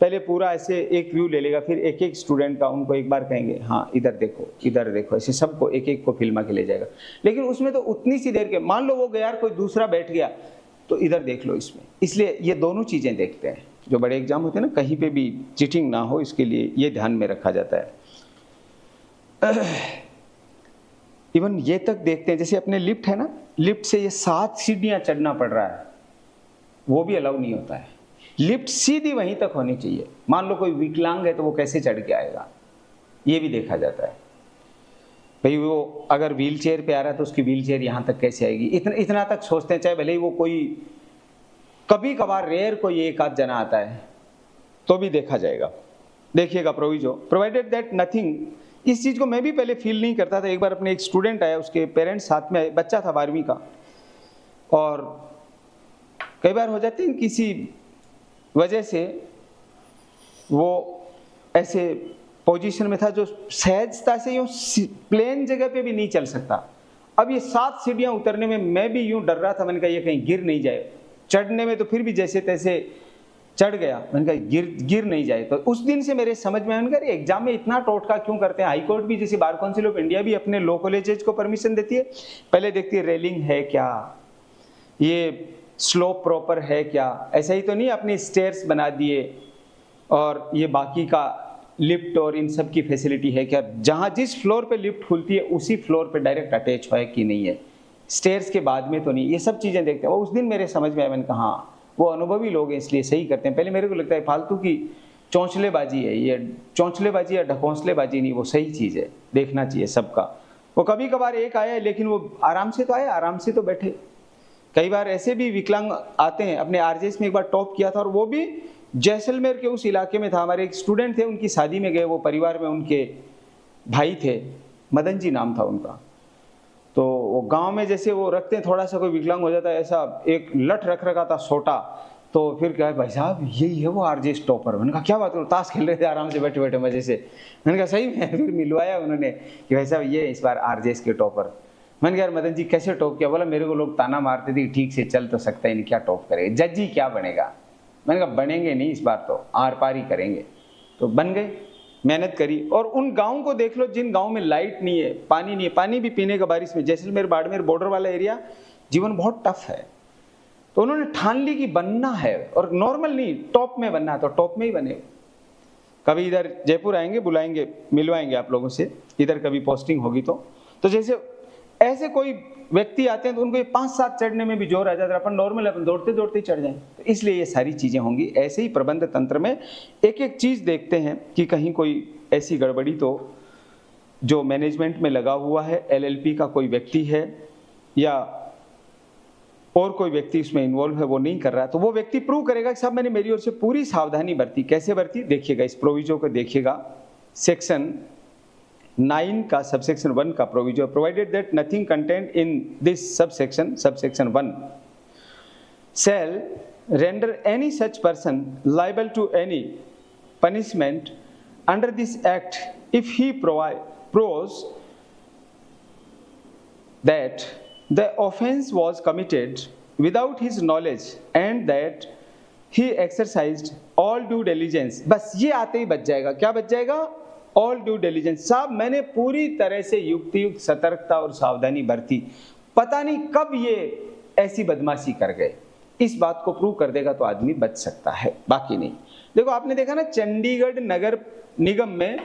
[SPEAKER 1] पहले पूरा ऐसे एक व्यू ले लेगा, फिर एक एक स्टूडेंट का उनको एक बार कहेंगे हाँ इधर देखो, ऐसे सबको एक एक को फिल्मा के ले जाएगा। लेकिन उसमें तो उतनी सी देर के, मान लो वो गया यार कोई दूसरा बैठ गया तो इधर देख लो इसमें, इसलिए ये दोनों चीजें देखते हैं। जो बड़े एग्जाम होते हैं ना, कहीं पे भी चीटिंग ना हो, इसके लिए ये ध्यान में रखा जाता है। इवन ये तक देखते हैं, जैसे अपने लिफ्ट है ना, लिफ्ट से ये 7 सीढ़ियां चढ़ना पड़ रहा है, वो भी अलाउ नहीं होता है। लिफ्ट सीधी वहीं तक होनी चाहिए। मान लो कोई विकलांग है तो वो कैसे चढ़ के आएगा, ये भी देखा जाता है। भाई वो अगर व्हील चेयर पे आ रहा है तो उसकी व्हील चेयर यहाँ तक कैसे आएगी, इतना तक सोचते हैं। चाहे भले ही वो कोई कभी कभार रेयर कोई एक आध जना आता है तो भी देखा जाएगा। देखिएगा प्रोविजो प्रोवाइडेड दैट नथिंग, इस चीज़ को मैं भी पहले फील नहीं करता था। एक बार अपने एक स्टूडेंट आया, उसके पेरेंट्स साथ में आए, बच्चा था 12वीं का, और कई बार हो जाते हैं किसी वजह से वो ऐसे पोजीशन में था जो सहजता से यूँ प्लेन जगह पे भी नहीं चल सकता। अब ये 7 सीढ़ियाँ उतरने में मैं भी यूँ डर रहा था, मैंने कहा ये कहीं गिर नहीं जाए। चढ़ने में तो फिर भी जैसे तैसे चढ़ गया, मैंने कहा गिर नहीं जाए। तो उस दिन से मेरे समझ में, मैंने कहा एग्जाम में इतना टोटका क्यों करते हैं। हाई कोर्ट भी, जैसे बार काउंसिल ऑफ इंडिया भी अपने लॉ कॉलेजेस को परमिशन देती है, पहले देखती है रेलिंग है क्या, ये स्लोप प्रॉपर है क्या, ऐसा ही तो नहीं अपनी स्टेयर्स बना दिए और ये बाकी का लिफ्ट और इन सब की फैसिलिटी है क्या, जहाँ जिस फ्लोर पे लिफ्ट खुलती है उसी फ्लोर पे डायरेक्ट अटैच है कि नहीं है, स्टेयर्स के बाद में तो नहीं। ये सब चीज़ें देखते हैं। वो उस दिन मेरे समझ में आया, मैंने कहा हाँ वो अनुभवी लोग हैं इसलिए सही करते हैं। पहले मेरे को लगता है फालतू की चौंचलेबाजी है, ये चौंचलेबाजी या ढकोंसलेबाजी नहीं, वो सही चीज़ है, देखना चाहिए सबका। वो कभी कभार एक आया लेकिन वो आराम से तो आया, आराम से तो बैठे। कई बार ऐसे भी विकलांग आते हैं। अपने आरजेएस में एक बार टॉप किया था और वो भी जैसलमेर के उस इलाके में था। हमारे एक स्टूडेंट थे, उनकी शादी में गए, वो परिवार में उनके भाई थे, मदन जी नाम था उनका। तो वो गांव में जैसे वो रखते हैं, थोड़ा सा कोई विकलांग हो जाता है, ऐसा एक लठ रख रखा था छोटा। तो फिर क्या है, भाई साहब यही है वो आरजेएस टॉपर। मैंने कहा क्या बात करो, ताश खेल रहे थे आराम से बैठे बैठे मजे से। मैंने कहा सही में। फिर मिलवाया उन्होंने कि भाई साहब ये इस बार आरजेएस के टॉपर। मैंने कहा यार मदन जी कैसे टॉप किया? बोला मेरे को लोग ताना मारते थे ठीक से चल तो सकता ही नहीं, क्या टॉप करेगा, जज ही क्या बनेगा। मैंने कहा बनेंगे नहीं, इस बार तो आर पार ही करेंगे। तो बन गए, मेहनत करी। और उन गाँव को देख लो जिन गाँव में लाइट नहीं है, पानी नहीं है, पानी भी पीने का बारिश में, जैसलमेर बाड़मेर बॉर्डर वाला एरिया, जीवन बहुत टफ है। तो उन्होंने ठान ली कि बनना है, और नॉर्मल नहीं, टॉप में बनना है तो टॉप में ही बने। कभी इधर जयपुर आएंगे, बुलाएंगे, मिलवाएंगे आप लोगों से, इधर कभी पोस्टिंग होगी तो जैसे ऐसे कोई व्यक्ति आते हैं तो उनको ये 5-7 चढ़ने में भी जोर आ जाता है। अपन नॉर्मल अपन दौड़ते दौड़ते ही चढ़ जाएं। तो इसलिए ये सारी चीज़ें होंगी। ऐसे ही प्रबंध तंत्र में एक एक चीज़ देखते हैं कि कहीं कोई ऐसी गड़बड़ी तो जो मैनेजमेंट में लगा हुआ है, एलएलपी का कोई व्यक्ति है या और कोई व्यक्ति इसमें इन्वॉल्व है, वो नहीं कर रहा है, तो वो व्यक्ति प्रूव करेगा कि साहब मैंने मेरी ओर से पूरी सावधानी बरती। कैसे बरती देखिएगा, इस प्रोविजो को देखिएगा। सेक्शन 9 का सबसेक्शन 1 का proviso, provided that nothing content in this subsection 1 shall render any such person liable to any punishment under this act if he proves that the offense was committed without his knowledge and that he exercised all due diligence। बस ये आते ही बच जाएगा। क्या बच जाएगा? All due diligence. साहब मैंने पूरी तरह से युक्तियुक्त सतर्कता और सावधानी बरती, पता नहीं कब ये ऐसी बदमाशी कर गए। इस बात को प्रूव कर देगा तो आदमी बच सकता है, बाकी नहीं। देखो आपने देखा ना चंडीगढ़ नगर निगम में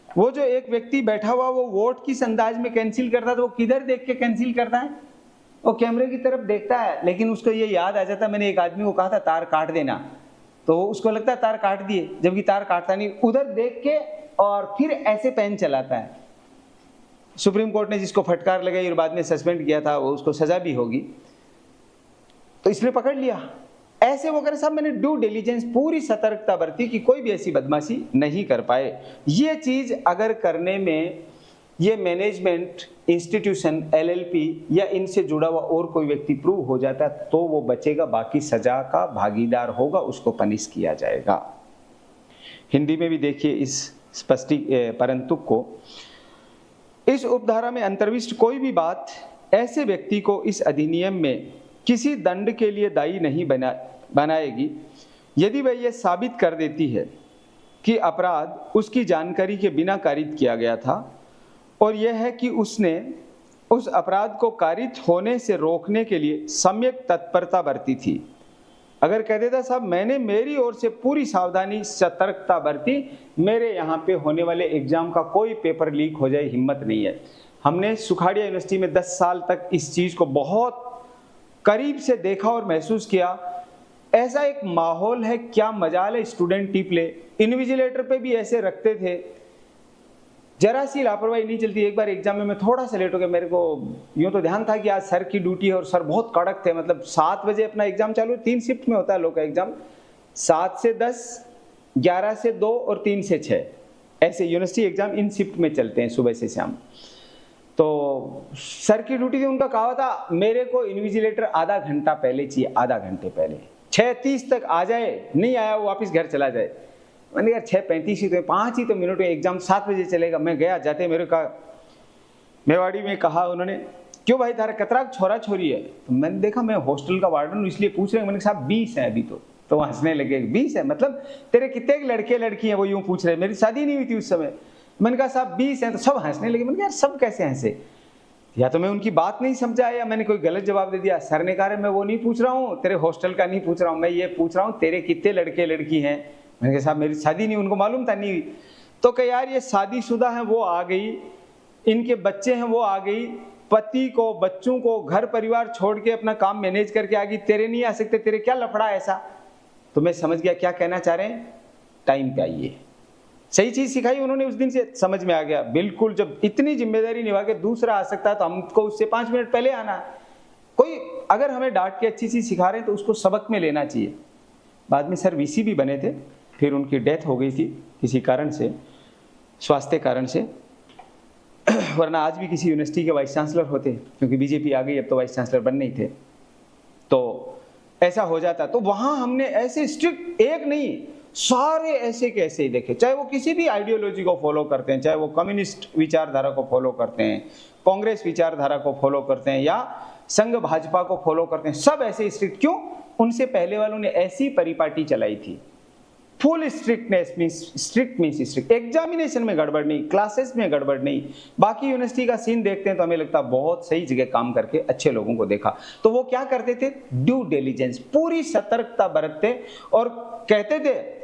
[SPEAKER 1] वो जो एक व्यक्ति बैठा हुआ वो वोट किस अंदाज में कैंसिल करता है, तो वो किधर देख के कैंसिल करता है? वो कैमरे की तरफ देखता है, लेकिन उसको ये याद आ जाता है मैंने एक आदमी को कहा था तार काट देना, तो उसको लगता है तार काट दिए, जबकि तार काटता नहीं, उधर देख के और फिर ऐसे पेन चलाता है। सुप्रीम कोर्ट ने जिसको फटकार लगाई और बाद में सस्पेंड किया था, वो उसको सजा भी होगी, तो इसलिए पकड़ लिया। ऐसे वो करे साहब मैंने ड्यू डिलीजेंस, पूरी सतर्कता बरती कि कोई भी ऐसी बदमाशी नहीं कर पाए। ये चीज अगर करने में ये मैनेजमेंट इंस्टीट्यूशन, एलएलपी या इनसे जुड़ा हुआ और कोई व्यक्ति प्रूव हो जाता है तो वो बचेगा, बाकी सजा का भागीदार होगा, उसको पनिश किया जाएगा। हिंदी में भी देखिए इस परंतु को, इस उपधारा में अंतर्विष्ट कोई भी बात ऐसे व्यक्ति को इस अधिनियम में किसी दंड के लिए दायी नहीं बनाएगी यदि वह यह साबित कर देती है कि अपराध उसकी जानकारी के बिना कारित किया गया था और यह है कि उसने उस अपराध को कारित होने से रोकने के लिए सम्यक तत्परता बरती थी। अगर कह देता साहब मैंने मेरी ओर से पूरी सावधानी सतर्कता बरती, मेरे यहाँ पे होने वाले एग्जाम का कोई पेपर लीक हो जाए हिम्मत नहीं है। हमने सुखाड़िया यूनिवर्सिटी में 10 साल तक इस चीज़ को बहुत करीब से देखा और महसूस किया। ऐसा एक माहौल है, क्या मजाल है स्टूडेंट टिप ले। इन्विजिलेटर पे भी ऐसे रखते थे, जरा सी लापरवाही नहीं चलती। एक बार एग्जाम में मैं थोड़ा सा लेट हो गया, मेरे को यूं तो ध्यान था कि आज सर की ड्यूटी है और सर बहुत कड़क थे, मतलब 7 बजे अपना एग्जाम चालू, 3 शिफ्ट में होता है लोग का एग्जाम, 7 से 10, 11 से 2 और 3 से 6, ऐसे यूनिवर्सिटी एग्जाम इन शिफ्ट में चलते हैं सुबह से शाम। तो सर की ड्यूटी थी, उनका कहा था मेरे को इन्विजिलेटर आधा घंटा पहले चाहिए, आधा घंटे पहले, 6:30 तक आ जाए, नहीं आया वो वापस घर चला जाए। मैंने यार 6:35 ही तो 5 ही तो मिनट में, एग्जाम 7 बजे चलेगा। मैं गया, जाते मेरे का मेवाड़ी में कहा उन्होंने, क्यों भाई तारा कतरा छोरा छोरी है? तो मैंने देखा मैं हॉस्टल का वार्डन हूँ इसलिए पूछ रहे हैं। मैंने कहा साहब 20 है अभी तो हंसने लगे। 20 है मतलब तेरे कितने लड़के लड़की हैं? वो यूं पूछ रहे, मेरी शादी नहीं हुई थी उस समय। मैंने कहा साहब 20 हैं, तो सब हंसने लगे। मैंने कहा यार सब कैसे हंसे, या तो मैं उनकी बात नहीं समझा या मैंने कोई गलत जवाब दे दिया। सर ने कहा मैं वो नहीं पूछ रहा हूँ, तेरे हॉस्टल का नहीं पूछ रहा हूँ, मैं ये पूछ रहा हूँ तेरे कितने लड़के लड़की हैं। मैंने कहा साहब मेरी शादी नहीं, उनको मालूम था नहीं हुई। तो कह यार ये शादीशुदा है वो आ गई, इनके बच्चे हैं वो आ गई, पति को बच्चों को घर परिवार छोड़ के अपना काम मैनेज करके आ गई, तेरे नहीं आ सकते, तेरे क्या लफड़ा ऐसा? तो मैं समझ गया क्या कहना चाह रहे हैं, टाइम पे आइए। सही चीज सिखाई उन्होंने, उस दिन से समझ में आ गया बिल्कुल। जब इतनी जिम्मेदारी निभा के दूसरा आ सकता है तो हमको उससे 5 मिनट पहले आना। कोई अगर हमें डांट के अच्छी चीज सिखा रहे हैं तो उसको सबक में लेना चाहिए। बाद में सर वीसी भी बने थे, फिर उनकी डेथ हो गई थी किसी कारण से, स्वास्थ्य कारण से, वरना आज भी किसी यूनिवर्सिटी के वाइस चांसलर होते, क्योंकि बीजेपी आ गई अब तो वाइस चांसलर बन नहीं थे, तो ऐसा हो जाता। तो वहां हमने ऐसे स्ट्रिक्ट, एक नहीं सारे ऐसे के ऐसे ही देखे, चाहे वो किसी भी आइडियोलॉजी को फॉलो करते हैं, चाहे वो कम्युनिस्ट विचारधारा को फॉलो करते हैं, कांग्रेस विचारधारा को फॉलो करते हैं या संघ भाजपा को फॉलो करते हैं, सब ऐसे स्ट्रिक्ट। क्यों? उनसे पहले वालों ने ऐसी परिपाटी चलाई थी। Full strictness means, strict means strict, examination में गड़बड़ नहीं, क्लासेस में गड़बड़ नहीं। बाकी यूनिवर्सिटी का सीन देखते हैं तो हमें लगता है बहुत सही जगह काम करके अच्छे लोगों को देखा। तो वो क्या करते थे, ड्यू डिलिजेंस, पूरी सतर्कता बरतते और कहते थे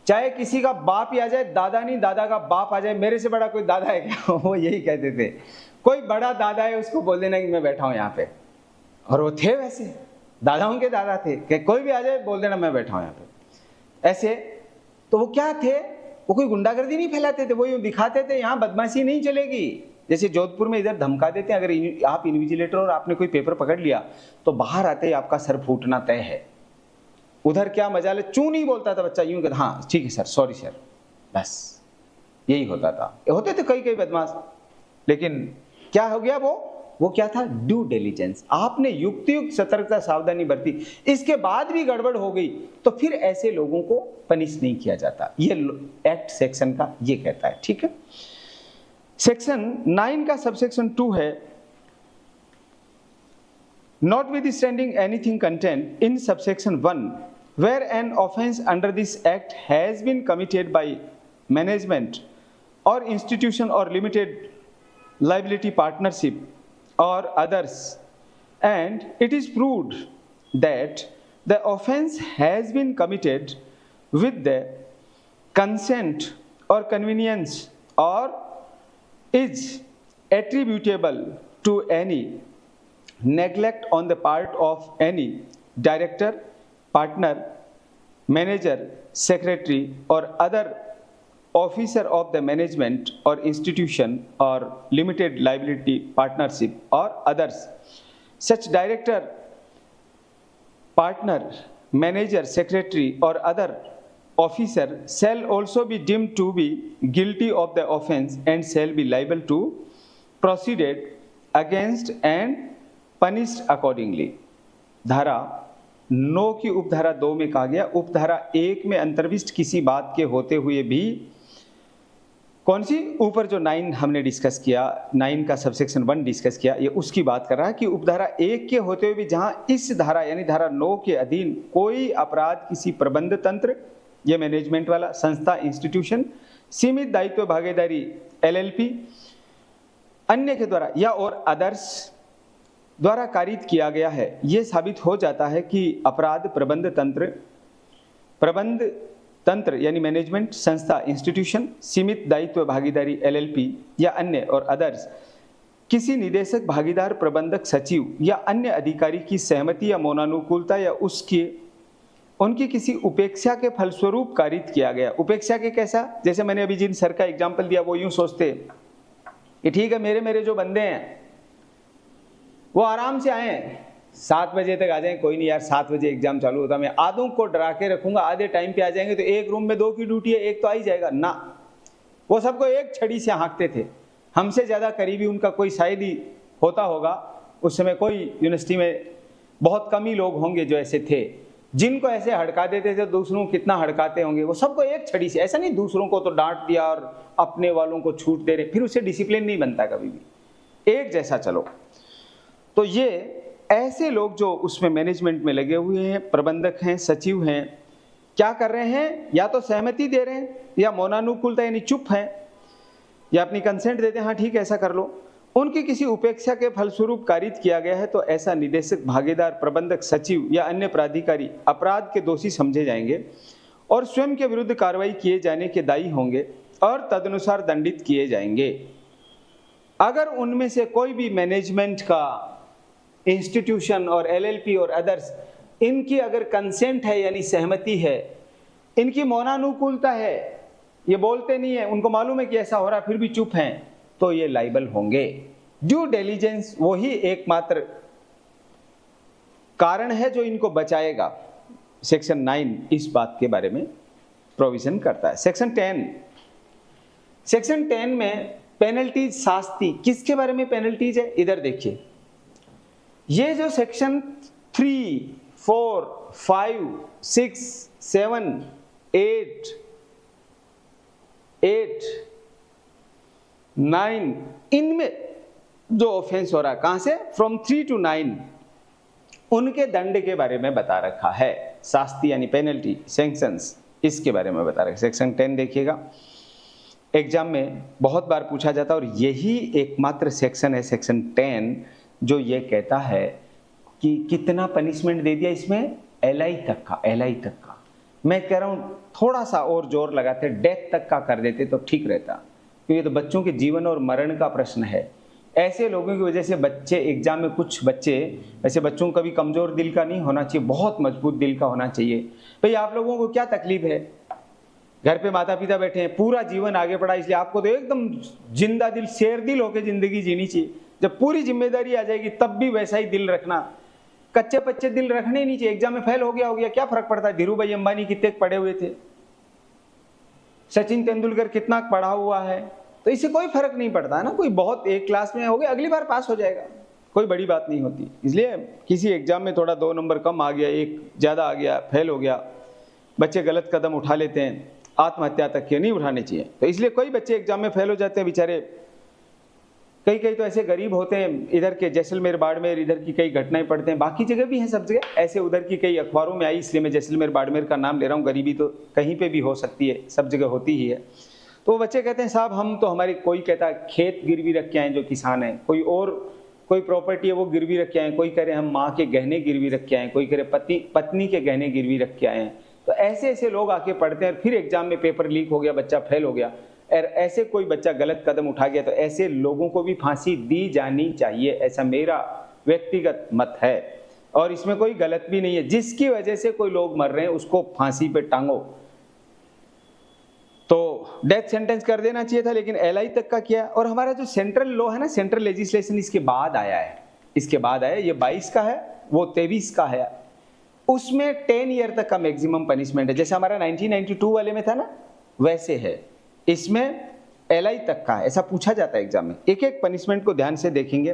[SPEAKER 1] चाहे किसी का बाप ही आ जाए, दादा नहीं दादा का बाप आ जाए, मेरे से बड़ा कोई दादा है क्या? वो यही कहते थे, कोई बड़ा दादा है उसको बोल देना कि मैं बैठा हूं यहाँ पे। और वो थे वैसे, दादाओं के दादा थे कि कोई भी आ जाए बोल देना मैं बैठा हूं यहाँ पे, ऐसे। तो वो क्या थे, वो कोई गुंडागर्दी नहीं फैलाते थे, वो यूं दिखाते थे यहाँ बदमाशी नहीं चलेगी। जैसे जोधपुर में इधर धमका देते हैं, अगर आप इन्विजिलेटर और आपने कोई पेपर पकड़ लिया तो बाहर आते ही आपका सर फूटना तय है। उधर क्या मजाल है, चू नहीं बोलता था बच्चा, यूं कहता हाँ ठीक है सर, सॉरी सर, बस यही होता था। होते थे कई कई बदमाश, लेकिन क्या हो गया, वो क्या था, ड्यू डिलिजेंस। आपने युक्तियुक्त सतर्कता सावधानी बरती, इसके बाद भी गड़बड़ हो गई तो फिर ऐसे लोगों को पनिश नहीं किया जाता। ये एक्ट सेक्शन का ये कहता है, ठीक है। सेक्शन 9 का सबसेक्शन 2 है, notwithstanding anything contained in subsection 1 where an offence under this act has been committed by management or institution or limited liability partnership or others, and it is proved that the offence has been committed with the consent or convenience or is attributable to any neglect on the part of any director, partner, manager, secretary or other officer of the management or institution or limited liability partnership or others. Such director, partner, manager, secretary or other officer shall also be deemed to be guilty of the offence and shall be liable to proceeded against and punished accordingly. धारा 9 की उपधारा 2 में कहा गया, उपधारा 1 में अंतर्विष्ट किसी बात के होते हुए भी, कौन सी, ऊपर जो 9 हमने डिस्कस किया, 9 का सबसेक्शन 1 डिस्कस किया, ये उसकी बात कर रहा है कि उपधारा 1 के होते हुए भी जहां इस धारा यानी धारा 9 के अधीन कोई अपराध किसी प्रबंध तंत्र, ये मैनेजमेंट वाला, संस्था, इंस्टीट्यूशन, सीमित दायित्व भागीदारी LLP, अन्य के द्वारा या और अदर्स द्वारा कारित किया गया है, ये साबित हो जाता है कि अपराध प्रबंध तंत्र यानी मैनेजमेंट, संस्था, इंस्टीट्यूशन, सीमित दायित्व भागीदारी LLP या अन्य और अदर्स किसी निदेशक, भागीदार, प्रबंधक, सचिव या अन्य अधिकारी की सहमति या मौनानुकूलता या उसके उनकी किसी उपेक्षा के फलस्वरूप कारित किया गया। उपेक्षा के कैसा? जैसे मैंने अभी जिन सर का एग्जाम्पल दिया वो यूं सोचते कि ठीक है मेरे जो बंदे हैं वो आराम से आए, 7 बजे तक आ जाएं, कोई नहीं यार 7 बजे एग्जाम चालू होता, मैं आधों को डरा के रखूंगा, आधे टाइम पे आ जाएंगे तो एक रूम में 2 की ड्यूटी है, एक तो आ ही जाएगा ना। वो सबको एक छड़ी से हाँकते थे। हमसे ज़्यादा करीबी उनका कोई शायद ही होता होगा, उस समय कोई यूनिवर्सिटी में बहुत कम ही लोग होंगे जो ऐसे थे जिनको ऐसे हड़का देते थे, दूसरों को कितना हड़काते होंगे। वो सबको एक छड़ी से, ऐसा नहीं दूसरों को तो डांट दिया और अपने वालों को छूट दे रहे, फिर उससे डिसिप्लिन नहीं बनता कभी भी, एक जैसा चलो। तो ये ऐसे लोग जो उसमें मैनेजमेंट में लगे हुए हैं, प्रबंधक हैं, सचिव हैं, क्या कर रहे हैं? या तो सहमति दे रहे हैं या मौनानुकूलता यानी चुप हैं, या अपनी कंसेंट देते हैं, हाँ ठीक है ऐसा कर लो। उनकी किसी उपेक्षा के फलस्वरूप कारित किया गया है तो ऐसा निदेशक, भागीदार, प्रबंधक, सचिव या अन्य प्राधिकारी अपराध के दोषी समझे जाएंगे और स्वयं के विरुद्ध कार्रवाई किए जाने के दायी होंगे और तदनुसार दंडित किए जाएंगे। अगर उनमें से कोई भी मैनेजमेंट का इंस्टीट्यूशन और एलएलपी और अदर्स, इनकी अगर कंसेंट है यानी सहमति है, इनकी मौनानुकूलता है, ये बोलते नहीं है, उनको मालूम है कि ऐसा हो रहा है फिर भी चुप हैं, तो ये लाइबल होंगे। ड्यू डिलिजेंस वही एकमात्र कारण है जो इनको बचाएगा। सेक्शन 9 इस बात के बारे में प्रोविजन करता है। सेक्शन 10 में पेनल्टीज, शास्ति, किसके बारे में पेनल्टीज है? इधर देखिए, ये जो सेक्शन 3, 4, 5, 6, 7, 8, 9, इनमें जो ऑफेंस हो रहा है, कहां से? फ्रॉम 3 to 9, उनके दंड के बारे में बता रखा है। शास्ति यानी पेनल्टी, सैंक्शंस, इसके बारे में बता रखा है। सेक्शन 10 देखिएगा, एग्जाम में बहुत बार पूछा जाता है और यही एकमात्र सेक्शन है, सेक्शन 10, जो ये कहता है कि कितना पनिशमेंट दे दिया इसमें, LI तक का। मैं कह रहा हूं थोड़ा सा और जोर लगाते, डेथ तक का कर देते तो ठीक रहता, क्योंकि तो बच्चों के जीवन और मरण का प्रश्न है। ऐसे लोगों की वजह से बच्चे एग्जाम में, कुछ बच्चे, ऐसे बच्चों का भी कमजोर दिल का नहीं होना चाहिए, बहुत मजबूत दिल का होना चाहिए। भाई आप लोगों को क्या तकलीफ है, घर पे माता पिता बैठे हैं, पूरा जीवन आगे बढ़ा, इसलिए आपको तो एकदम जिंदा दिल, शेर दिल होकर जिंदगी जीनी चाहिए। जब पूरी जिम्मेदारी आ जाएगी तब भी वैसा ही दिल रखना, कच्चे पच्चे दिल रखने नहीं चाहिए। एग्जाम में फेल हो गया, क्या फर्क पड़ता है? धीरू भाई अंबानी कितने पढ़े हुए थे, सचिन तेंदुलकर कितना पढ़ा हुआ है, तो इससे कोई फर्क नहीं पड़ता है ना। कोई बहुत एक क्लास में हो गया, अगली बार पास हो जाएगा, कोई बड़ी बात नहीं होती। इसलिए किसी एग्जाम में थोड़ा 2 नंबर कम आ गया, 1 ज़्यादा आ गया, फेल हो गया, बच्चे गलत कदम उठा लेते हैं, आत्महत्या तक के नहीं उठाने चाहिए। तो इसलिए कोई बच्चे एग्जाम में फेल हो जाते हैं बेचारे। कई तो ऐसे गरीब होते हैं, इधर के जैसलमेर, बाड़मेर, इधर की कई घटनाएं पढ़ते हैं, बाकी जगह भी हैं, सब जगह ऐसे, उधर की कई अखबारों में आई, इसलिए मैं जैसलमेर बाड़मेर का नाम ले रहा हूँ। गरीबी तो कहीं पे भी हो सकती है, सब जगह होती ही है। तो वो बच्चे कहते हैं साहब हम तो, हमारी, कोई कहता है खेत गिरवी रख के आए जो किसान है, कोई और कोई प्रॉपर्टी है वो गिरवी रख के आए, कोई कह रहे हम माँ के गहने गिरवी रख के आए, कोई कह रहे पत्नी के गहने गिरवी रख के आए हैं। तो ऐसे लोग आके पढ़ते हैं और फिर एग्जाम में पेपर लीक हो गया, बच्चा फेल हो गया, और ऐसे कोई बच्चा गलत कदम उठा गया, तो ऐसे लोगों को भी फांसी दी जानी चाहिए, ऐसा मेरा व्यक्तिगत मत है। और इसमें कोई गलत भी नहीं है, जिसकी वजह से कोई लोग मर रहे हैं उसको फांसी पे टांगो। तो डेथ सेंटेंस कर देना चाहिए था, लेकिन LI तक का किया। और हमारा जो सेंट्रल लॉ है ना, सेंट्रल लेजिस्लेशन, इसके बाद आया है, ये 22 का है, वो 23 का है, उसमें 10 ईयर तक का मैक्सिमम पनिशमेंट है। जैसे हमारा 1992 वाले में था ना, वैसे है इसमें LI तक का है। ऐसा पूछा जाता है एग्जाम में, एक एक पनिशमेंट को ध्यान से देखेंगे।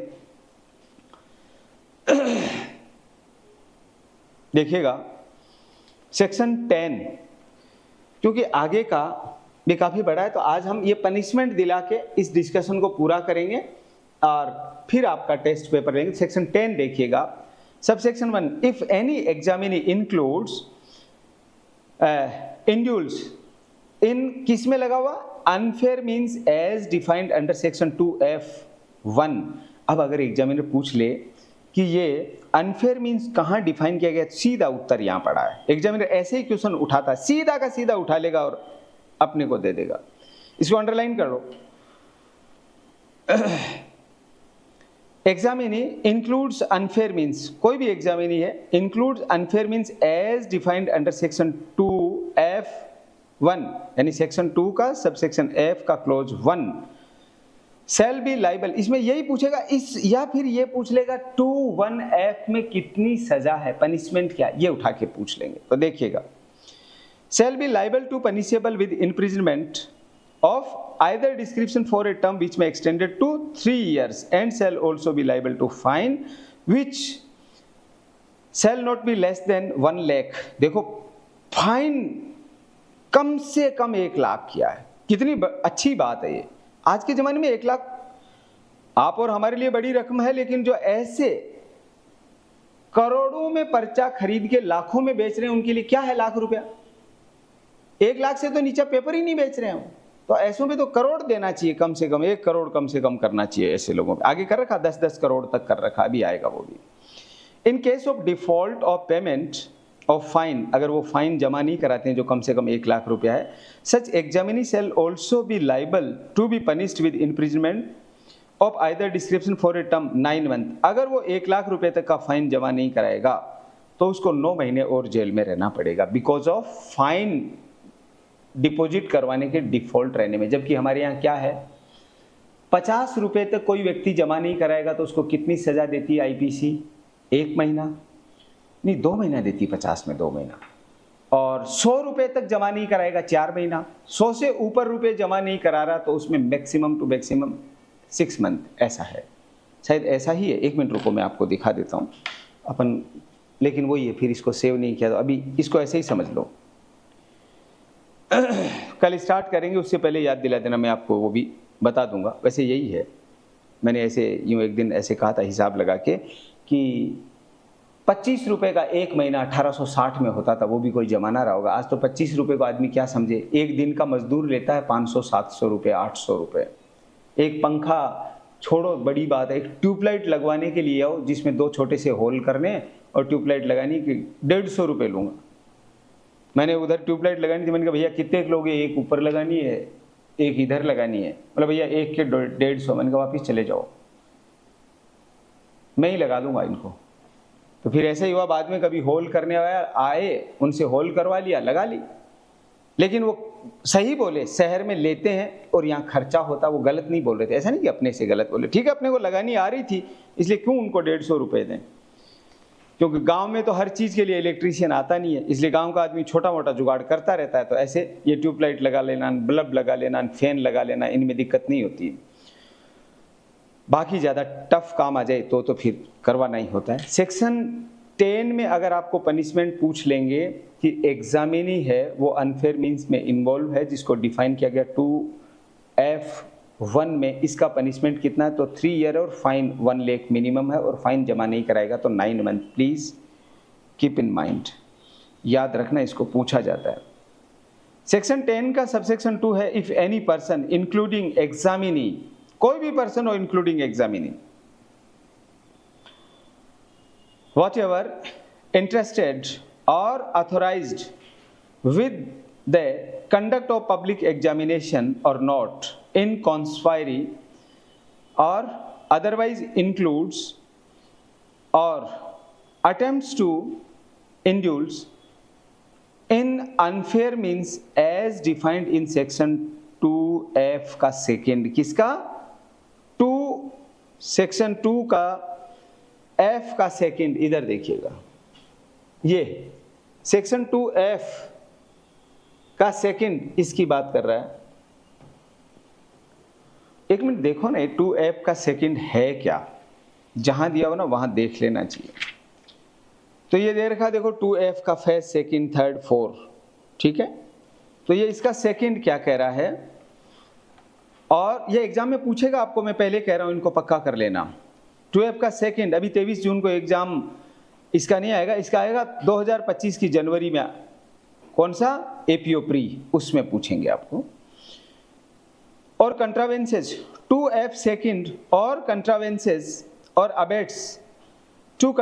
[SPEAKER 1] देखिएगा सेक्शन 10, क्योंकि आगे का भी काफी बड़ा है, तो आज हम ये पनिशमेंट दिला के इस डिस्कशन को पूरा करेंगे और फिर आपका टेस्ट पेपर लेंगे। सेक्शन 10 देखिएगा, subsection 1, if any examinee includes indulges in, किस में लगा हुआ? Unfair means as defined under section 2F1। अब अगर एग्जामिनर पूछ ले कि ये अनफेयर मीन्स कहाँ डिफाइन किया गया, सीधा उत्तर यहाँ पड़ा है। एग्जामिनर ऐसे ही क्वेश्चन उठाता, सीधा का सीधा उठा लेगा और अपने को दे देगा। इसको अंडरलाइन कर लो। एग्जामिनी इंक्लूड्स अनफेयर मीन्स, कोई भी एग्जामिनी है, includes unfair means as defined under section 2F1, यानी सेक्शन 2 का सबसेक्शन F का क्लोज 1, सेल बी लाइबल, इसमें यही पूछेगा इस, या फिर ये पूछ लेगा 2(1)F में कितनी सजा है, पनिशमेंट क्या, ये उठा के पूछ लेंगे। तो देखिएगा, shall be liable to punishable with imprisonment of either description for a term which may extended to 3 years and shall also be liable to fine which shall not be less than 1 lakh। देखो fine कम से कम 1 लाख किया है, कितनी अच्छी बात है ये। आज के ज़माने में 1 लाख आप और हमारे लिए बड़ी रकम है, लेकिन जो ऐसे करोड़ों में पर्चा खरीद के लाखों में बेच रहे हैं उनके लिए क्या है लाख रुपया। 1 लाख से तो नीचे पेपर ही नहीं बेच रहे हैं, तो ऐसों में तो करोड़ देना चाहिए, कम से कम 1 करोड़ कम से कम करना चाहिए ऐसे लोगों पे। आगे कर रखा 10-10 करोड़ तक कर रखा, अभी आएगा वो भी। In case of default of payment of fine, अगर वो फाइन जमा नहीं कराते हैं जो कम से कम 1 लाख रुपया है, such examinee shall also be liable to be punished with imprisonment of either description for a term 9 month. अगर वो 1 लाख रुपए तक का फाइन जमा नहीं कराएगा तो उसको 9 महीने और जेल में रहना पड़ेगा, बिकॉज ऑफ फाइन डिपॉजिट करवाने के डिफॉल्ट रहने में। जबकि हमारे यहाँ क्या है, 50 रुपए तक कोई व्यक्ति जमा नहीं कराएगा तो उसको कितनी सजा देती है आईपीसी, 1 महीना नहीं 2 महीना देती, 50 में 2 महीना। और 100 रुपए तक जमा नहीं कराएगा 4 महीना, 100 से ऊपर रुपए जमा नहीं करा रहा तो उसमें मैक्सिमम टू मैक्सिमम 6 मंथ, ऐसा है। शायद ऐसा ही है, 1 मिनट रुको मैं आपको दिखा देता हूँ अपन, लेकिन वही है, फिर इसको सेव नहीं किया तो अभी इसको ऐसे ही समझ लो। कल स्टार्ट करेंगे, उससे पहले याद दिला देना, मैं आपको वो भी बता दूंगा। वैसे यही है, मैंने ऐसे यूँ एक दिन ऐसे कहा था हिसाब लगा के कि 25 रुपये का 1 महीना 1860 में होता था, वो भी कोई जमाना रहा होगा। आज तो 25 रुपये को आदमी क्या समझे, एक दिन का मजदूर लेता है 500-700 रुपये, 800 रुपये। एक पंखा छोड़ो, बड़ी बात है, एक ट्यूबलाइट लगवाने के लिए आओ जिसमें 2 छोटे से होल करने और ट्यूबलाइट लगानी की 150 रुपये लूँगा। मैंने उधर ट्यूबलाइट लगानी थी, मैंने कहा भैया कितने लोग, एक ऊपर लगानी है एक इधर लगानी है, बोला भैया एक के 150। मैंने कहा वापिस चले जाओ, मैं ही लगा दूंगा इनको। तो फिर ऐसे ही हुआ, बाद में कभी होल करने आए, उनसे होल करवा लिया, लगा ली। लेकिन वो सही बोले, शहर में लेते हैं और यहाँ खर्चा होता, वो गलत नहीं बोल रहे थे। ऐसा नहीं कि अपने से गलत बोले, ठीक है अपने को लगानी आ रही थी इसलिए क्यों उनको 150 रुपये दें, क्योंकि गांव में तो हर चीज़ के लिए इलेक्ट्रीशियन आता नहीं है, इसलिए गांव का आदमी छोटा मोटा जुगाड़ करता रहता है। तो ऐसे ये ट्यूबलाइट लगा लेना, बल्ब लगा लेना, फैन लगा लेना, इनमें दिक्कत नहीं होती है। बाकी ज़्यादा टफ काम आ जाए तो फिर करवाना ही होता है। सेक्शन 10 में अगर आपको पनिशमेंट पूछ लेंगे कि एग्जामिनी है वो अनफेयर मीन्स में इन्वॉल्व है, जिसको डिफाइन किया गया 2F1 में, इसका पनिशमेंट कितना है तो 3 ईयर और फाइन 1 लाख मिनिमम है, और फाइन जमा नहीं कराएगा तो 9 month. Please keep in mind, याद रखना, इसको पूछा जाता है। सेक्शन 10 का सबसेक्शन 2 है, if any person including examinee, कोई भी पर्सन हो including examinee, whatever interested or authorized with the conduct of public examination or not in conspiry or otherwise includes or attempts to induce in unfair means as defined in section 2F का second, किसका 2 section 2 का F का second, इधर देखिएगा, ये section 2F का second इसकी बात कर रहा है। एक मिनट देखो ना, 2F का सेकंड है क्या, जहां दिया हो ना वहां देख लेना चाहिए। तो ये दे रखा, देखो 2F का फर्स्ट, सेकंड, थर्ड, फोर्थ, ठीक है। तो ये इसका सेकंड क्या कह रहा है, और ये एग्जाम में पूछेगा आपको, मैं पहले कह रहा हूं, इनको पक्का कर लेना। 2F का सेकंड, अभी 23 जून को एग्जाम इसका नहीं आएगा, इसका आएगा 2025 की जनवरी में। कौन सा, एपीओ प्री, उसमें पूछेंगे आपको। और कंट्रावेंसेज 2F second or contravenes or abets to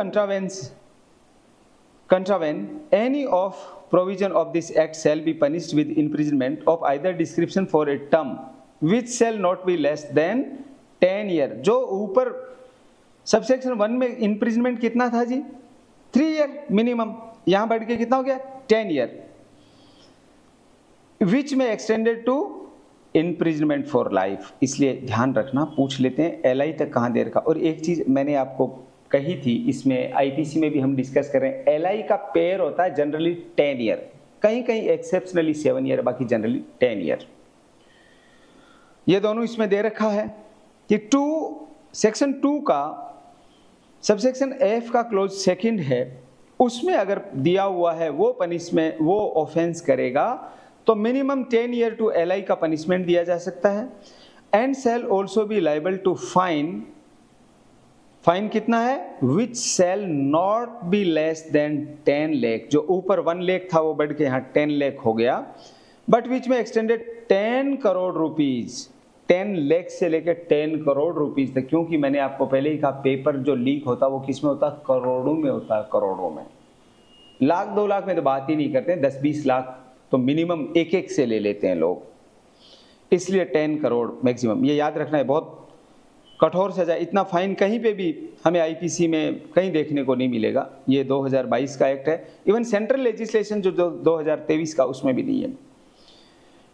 [SPEAKER 1] contravene any of provision of this act shall be punished with imprisonment of either description for a term which shall not be less than 10 year। जो ऊपर subsection 1 में imprisonment कितना था जी? 3 year minimum, यहां बढ़ के कितना हो गया? 10 year, which may extended to imprisonment for life. इसलिए ध्यान रखना, पूछ लेते हैं एलआई तक कहां दे रखा। और एक चीज मैंने आपको कही थी, इसमें आईपीसी में भी हम डिस्कस कर रहे हैं, एलआई का पेयर होता है जनरली 10 ईयर, कहीं कहीं एक्सेप्शनली 7 ईयर, बाकी जनरली 10 ईयर। ये दोनों इसमें दे रखा है कि सेक्शन 2 का सबसेक्शन एफ का क्लोज सेकंड है, उसमें अगर दिया हुआ है वो पनिशमेंट, वो ऑफेंस करेगा तो मिनिमम 10 ईयर टू एलआई का पनिशमेंट दिया जा सकता है। And shall also be liable to fine, fine कितना है? Which shall not be less than 10 lakh, जो ऊपर 1 लाख था वो बढ़ के यहाँ 10 लाख हो गया, but which may extended 10 crore rupees, 10 lakh से लेकर 10 करोड़ रुपीज तक। क्योंकि मैंने आपको पहले ही कहा, पेपर जो लीक होता है वो किस में होता है? करोड़ों में होता है, करोड़ों में। लाख 2 लाख में तो बात ही नहीं करते, 10-20 लाख तो मिनिमम एक एक से ले लेते हैं लोग, इसलिए 10 करोड़ मैक्सिमम। ये याद रखना है, बहुत कठोर सजा, इतना फाइन कहीं पे भी हमें आईपीसी में कहीं देखने को नहीं मिलेगा। ये 2022 का एक्ट है, इवन सेंट्रल लेजिस्लेशन जो 2023 का उसमें भी नहीं है।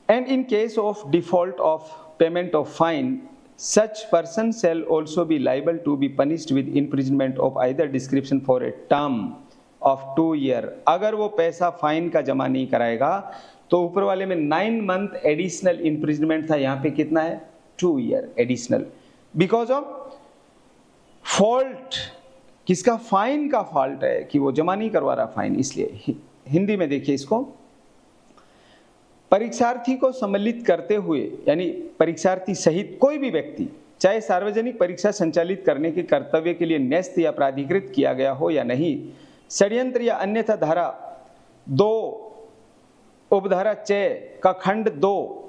[SPEAKER 1] And in case of default of payment of fine, such person shall also be liable to be punished with imprisonment of either description for a term of 2 year। अगर वो पैसा fine का जमा नहीं कराएगा तो ऊपर वाले में 9 मंथ एडिशनल इम्प्रिजमेंट था, यहाँ पे कितना है? 2 year additional, because of fault. किसका? फाइन का फॉल्ट है कि वो जमा नहीं करवा रहा फाइन, इसलिए। हिंदी में देखिए इसको, परीक्षार्थी को सम्मिलित करते हुए, यानी परीक्षार्थी सहित कोई भी व्यक्ति, चाहे सार्वजनिक परीक्षा संचालित करने के कर्तव्य के लिए न्यस्त या प्राधिकृत किया गया हो या नहीं, षड्यंत्र या अन्यथा धारा 2 उपधारा 6 का खंड 2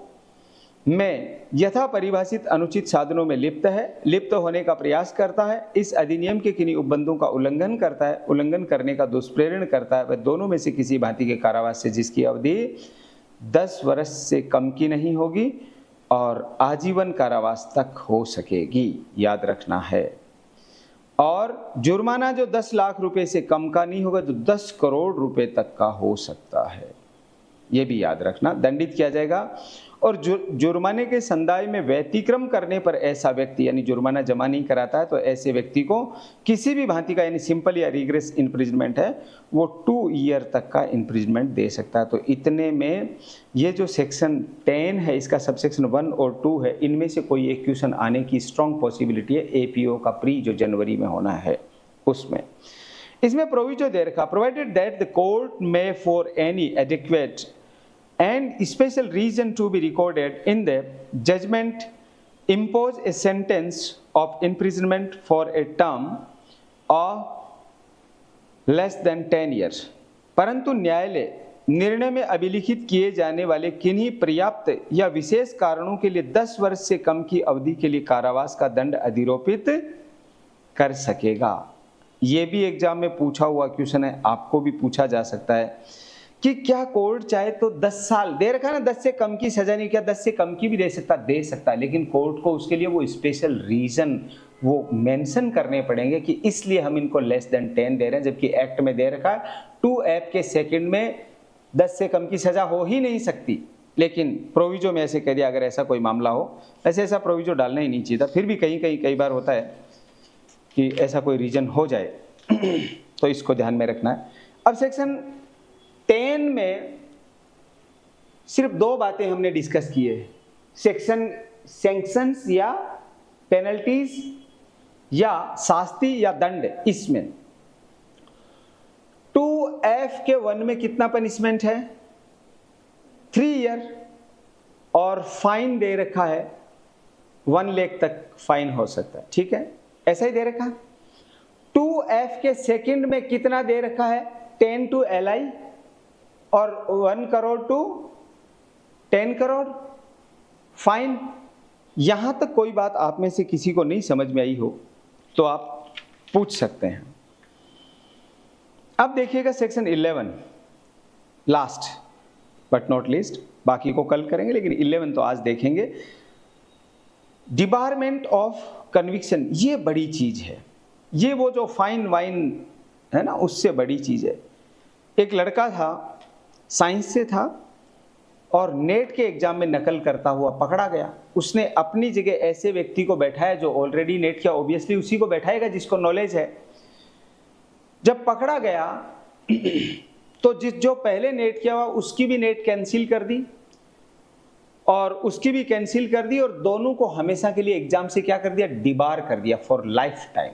[SPEAKER 1] में यथा परिभाषित अनुचित साधनों में लिप्त होने का प्रयास करता है, इस अधिनियम के किन्हीं उपबंधों का उल्लंघन करता है, उल्लंघन करने का दुष्प्रेरण करता है, वह दोनों में से किसी भांति के कारावास से जिसकी अवधि 10 वर्ष से कम की नहीं होगी और आजीवन कारावास तक हो सकेगी, याद रखना है। और जुर्माना जो 10 लाख रुपए से कम का नहीं होगा, जो 10 करोड़ रुपए तक का हो सकता है, ये भी याद रखना, दंडित किया जाएगा। और जुर्माने के संदाय में व्यतिक्रम करने पर ऐसा व्यक्ति, यानी जुर्माना जमा नहीं कराता है तो ऐसे व्यक्ति को किसी भी भांति का, यानी सिंपल या रिग्रेस इम्प्रिजमेंट है, वो 2 ईयर तक का इम्प्रिजमेंट दे सकता है। तो इतने में ये जो सेक्शन 10 है, इसका सबसेक्शन 1 और 2 है, इनमें से कोई एक क्वेश्चन आने की स्ट्रॉन्ग पॉसिबिलिटी है, एपीओ का प्री जो जनवरी में होना है उसमें। इसमें प्रोविजो दे रखा, प्रोवाइडेड दैट द कोर्ट में for any adequate and special reason to be recorded in the judgment impose a sentence of imprisonment for a term of less than 10 years। परंतु न्यायालय निर्णय में अभिलिखित किए जाने वाले किन्हीं पर्याप्त या विशेष कारणों के लिए 10 वर्ष से कम की अवधि के लिए कारावास का दंड अधिरोपित कर सकेगा। ये भी एग्जाम में पूछा हुआ क्वेश्चन है, आपको भी पूछा जा सकता है कि क्या कोर्ट चाहे तो 10 साल दे रखा ना, 10 से कम की सजा नहीं, क्या 10 से कम की भी दे सकता है, लेकिन कोर्ट को उसके लिए वो स्पेशल रीजन वो मेंशन करने पड़ेंगे कि इसलिए हम इनको लेस देन 10 दे रहे हैं, जबकि एक्ट में दे रखा है 2F के सेकंड में 10 से कम की सजा हो ही नहीं सकती, लेकिन प्रोविजो में ऐसे कह दिया अगर ऐसा कोई मामला हो। वैसे ऐसा प्रोविजो डालना ही नहीं चाहिए था, फिर भी कई बार होता है कि ऐसा कोई रीजन हो जाए तो इसको ध्यान में रखना है। अब सेक्शन 10 में सिर्फ 2 बातें हमने डिस्कस की है, सैंक्शंस या पेनल्टीज या शास्ति या दंड। इसमें 2F के 1 में कितना पनिशमेंट है? 3 ईयर, और फाइन दे रखा है 1 लाख तक फाइन हो सकता है, ठीक है, ऐसा ही दे रखा। 2F के सेकंड में कितना दे रखा है? 10 टू LI और 1 करोड़ टू 10 करोड़ फाइन। यहां तक कोई बात आप में से किसी को नहीं समझ में आई हो तो आप पूछ सकते हैं। अब देखिएगा section 11, last but not least, बाकी को कल करेंगे लेकिन 11 तो आज देखेंगे। डिबारमेंट ऑफ कन्विक्शन, ये बड़ी चीज है। ये वो जो फाइन वाइन है ना, उससे बड़ी चीज़ है। एक लड़का था, साइंस से था और नेट के एग्जाम में नकल करता हुआ पकड़ा गया। उसने अपनी जगह ऐसे व्यक्ति को बैठाया जो ऑलरेडी नेट किया, ऑब्वियसली उसी को बैठाएगा जिसको नॉलेज है। जब पकड़ा गया तो जो पहले नेट किया हुआ उसकी भी नेट कैंसिल कर दी और उसकी भी कैंसिल कर दी, और दोनों को हमेशा के लिए एग्जाम से क्या कर दिया, डिबार कर दिया फॉर लाइफ टाइम।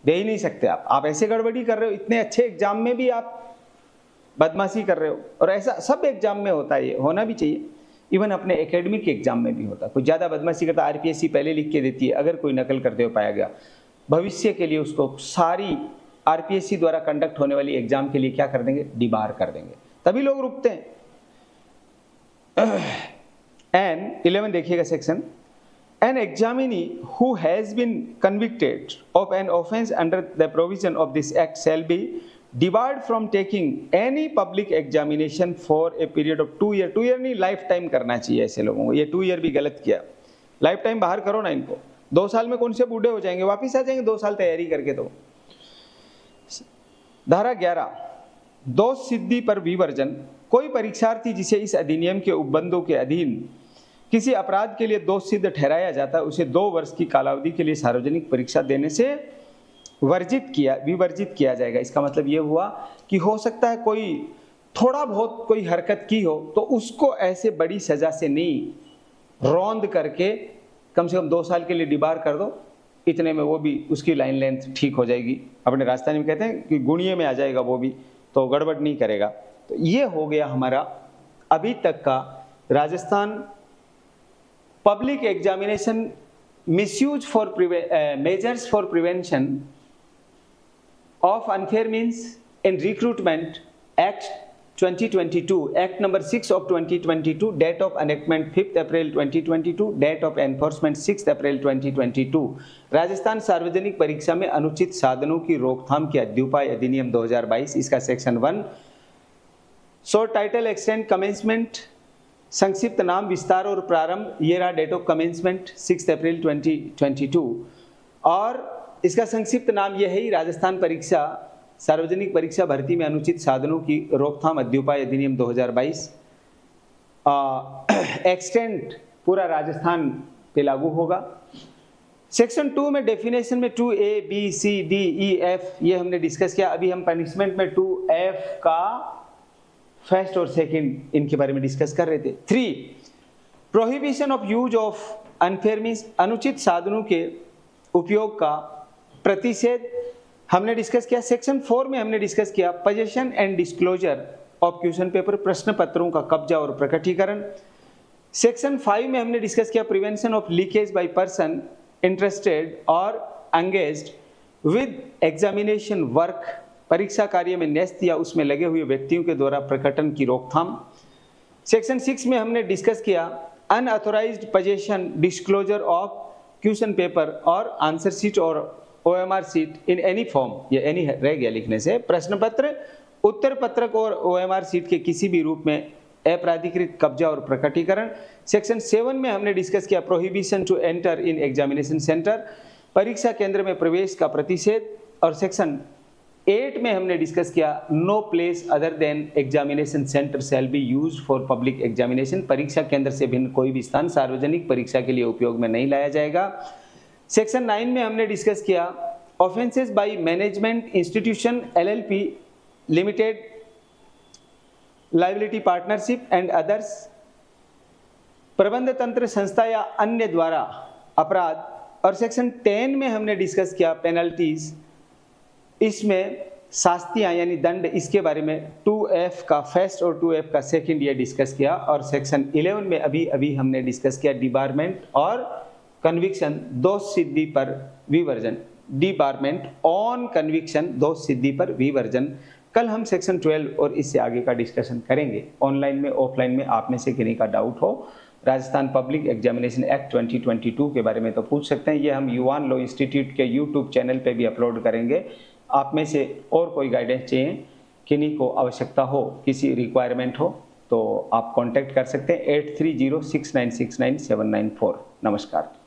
[SPEAKER 1] दे ही नहीं सकते आप ऐसे गड़बड़ी कर रहे हो, इतने अच्छे एग्जाम में भी आप बदमाशी कर रहे हो। और ऐसा सब एग्जाम में होता है, ये होना भी चाहिए, इवन अपने एकेडमिक एग्जाम में भी होता है। कोई ज़्यादा बदमाशी करता, आरपीएससी पहले लिख के देती है, अगर कोई नकल करते हुए पाया गया, भविष्य के लिए उसको सारी आरपीएससी द्वारा कंडक्ट होने वाली एग्जाम के लिए क्या कर देंगे, डिबार कर देंगे, तभी लोग रुकते हैं। एंड 11 देखिएगा section, an examinee who has been convicted of an offence under the provision of this act shall be debarred from taking any public examination for a period of 2 year। 2 year नहीं, life time करना चाहिए ऐसे लोगों को। ये 2 year भी गलत किया, लाइफ टाइम बाहर करो ना इनको। 2 साल में कौन से बूढ़े हो जाएंगे, वापिस आ जाएंगे 2 साल तैयारी करके। तो धारा 11, दोष सिद्धि पर विवर्जन। कोई परीक्षार्थी जिसे इस अधिनियम के उपबंधों के अधीन किसी अपराध के लिए दोष सिद्ध ठहराया जाता है, उसे 2 वर्ष की कालावधि के लिए सार्वजनिक परीक्षा देने से विवर्जित किया जाएगा। इसका मतलब ये हुआ कि हो सकता है कोई थोड़ा बहुत कोई हरकत की हो तो उसको ऐसे बड़ी सजा से नहीं, रौंद करके कम से कम 2 साल के लिए डिबार कर दो, इतने में वो भी उसकी लाइन लेंथ ठीक हो जाएगी। अपने राजस्थानी में कहते हैं कि गुणिये में आ जाएगा वो भी, तो गड़बड़ नहीं करेगा। तो ये हो गया हमारा अभी तक का Rajasthan public examination misuse for measures for prevention of unfair means in recruitment act 2022, act number 6 of 2022, date of enactment 5 April 2022, date of enforcement 6 April 2022। Rajasthan सार्वजनिक परीक्षा में अनुचित साधनों की रोकथाम के अद्युपाय अधिनियम 2022, इसका section 1। Short title, extend, commencement, संक्षिप्त नाम, विस्तार और प्रारंभ, ये रहा डेट ऑफ कमेंसमेंट 6 अप्रैल 2022। और इसका संक्षिप्त नाम यह है, राजस्थान परीक्षा सार्वजनिक परीक्षा भर्ती में अनुचित साधनों की रोकथाम अद्युपाय अधिनियम 2022। एक्सटेंड पूरा राजस्थान पे लागू होगा। सेक्शन 2 में डेफिनेशन में 2A, B, C, D, E, F ये हमने डिस्कस किया। अभी हम पनिशमेंट में 2F का फर्स्ट और सेकंड इनके बारे में डिस्कस कर रहे थे। 3 prohibition of use of unfair means अनुचित साधनों के उपयोग का प्रतिषेध हमने डिस्कस किया। सेक्शन 4 में हमने डिस्कस किया possession and disclosure of question paper, प्रश्न पत्रों का कब्जा और प्रकटीकरण। सेक्शन 5 में हमने डिस्कस किया prevention of leakage by person interested और एंगेज्ड विद एग्जामिनेशन वर्क, परीक्षा कार्य में न्यस्त या उसमें लगे हुए व्यक्तियों के द्वारा प्रकटन की रोकथाम। सेक्शन 6 में हमने डिस्कस किया unauthorised possession, disclosure of question paper or answer sheet or OMR seat in any form, ये एनी रह गया लिखने से, प्रश्न पत्र, उत्तर पत्रक और OMR सीट के किसी भी रूप में अप्राधिकृत कब्जा और प्रकटीकरण। सेक्शन 7 में हमने डिस्कस किया prohibition to enter in examination centre, परीक्षा केंद्र में प्रवेश का प्रतिषेध। और सेक्शन 8 में हमने डिस्कस किया no place other than examination centre shall be used for public examination, परीक्षा केंद्र से भिन्न कोई भी स्थान सार्वजनिक परीक्षा के लिए उपयोग में नहीं लाया जाएगा। सेक्शन 9 में हमने डिस्कस किया offences by management institution LLP limited, liability partnership and others, प्रबंध तंत्र संस्था या अन्य द्वारा अपराध। और सेक्शन 10 में हमने डिस्कस किया पेनल्टीज, इसमें शास्तियाँ यानी दंड, इसके बारे में 2F का फर्स्ट और 2F का सेकंड ये डिस्कस किया। और सेक्शन 11 में अभी हमने डिस्कस किया डिबारमेंट और कन्विक्शन, दोष सिद्धि पर विवर्जन, डिबारमेंट ऑन कन्विक्शन, दोष सिद्धि पर विवर्जन। कल हम सेक्शन 12 और इससे आगे का डिस्कशन करेंगे। ऑनलाइन में ऑफलाइन में आप में से किन्हीं का डाउट हो राजस्थान पब्लिक एग्जामिनेशन एक्ट 2022 के बारे में तो पूछ सकते हैं। ये हम युवान लॉ इंस्टीट्यूट के यूट्यूब चैनल पे भी अपलोड करेंगे। आप में से और कोई गाइडेंस चाहिए, किन्हीं को आवश्यकता हो, किसी रिक्वायरमेंट हो तो आप कांटेक्ट कर सकते हैं 8306969794। नमस्कार।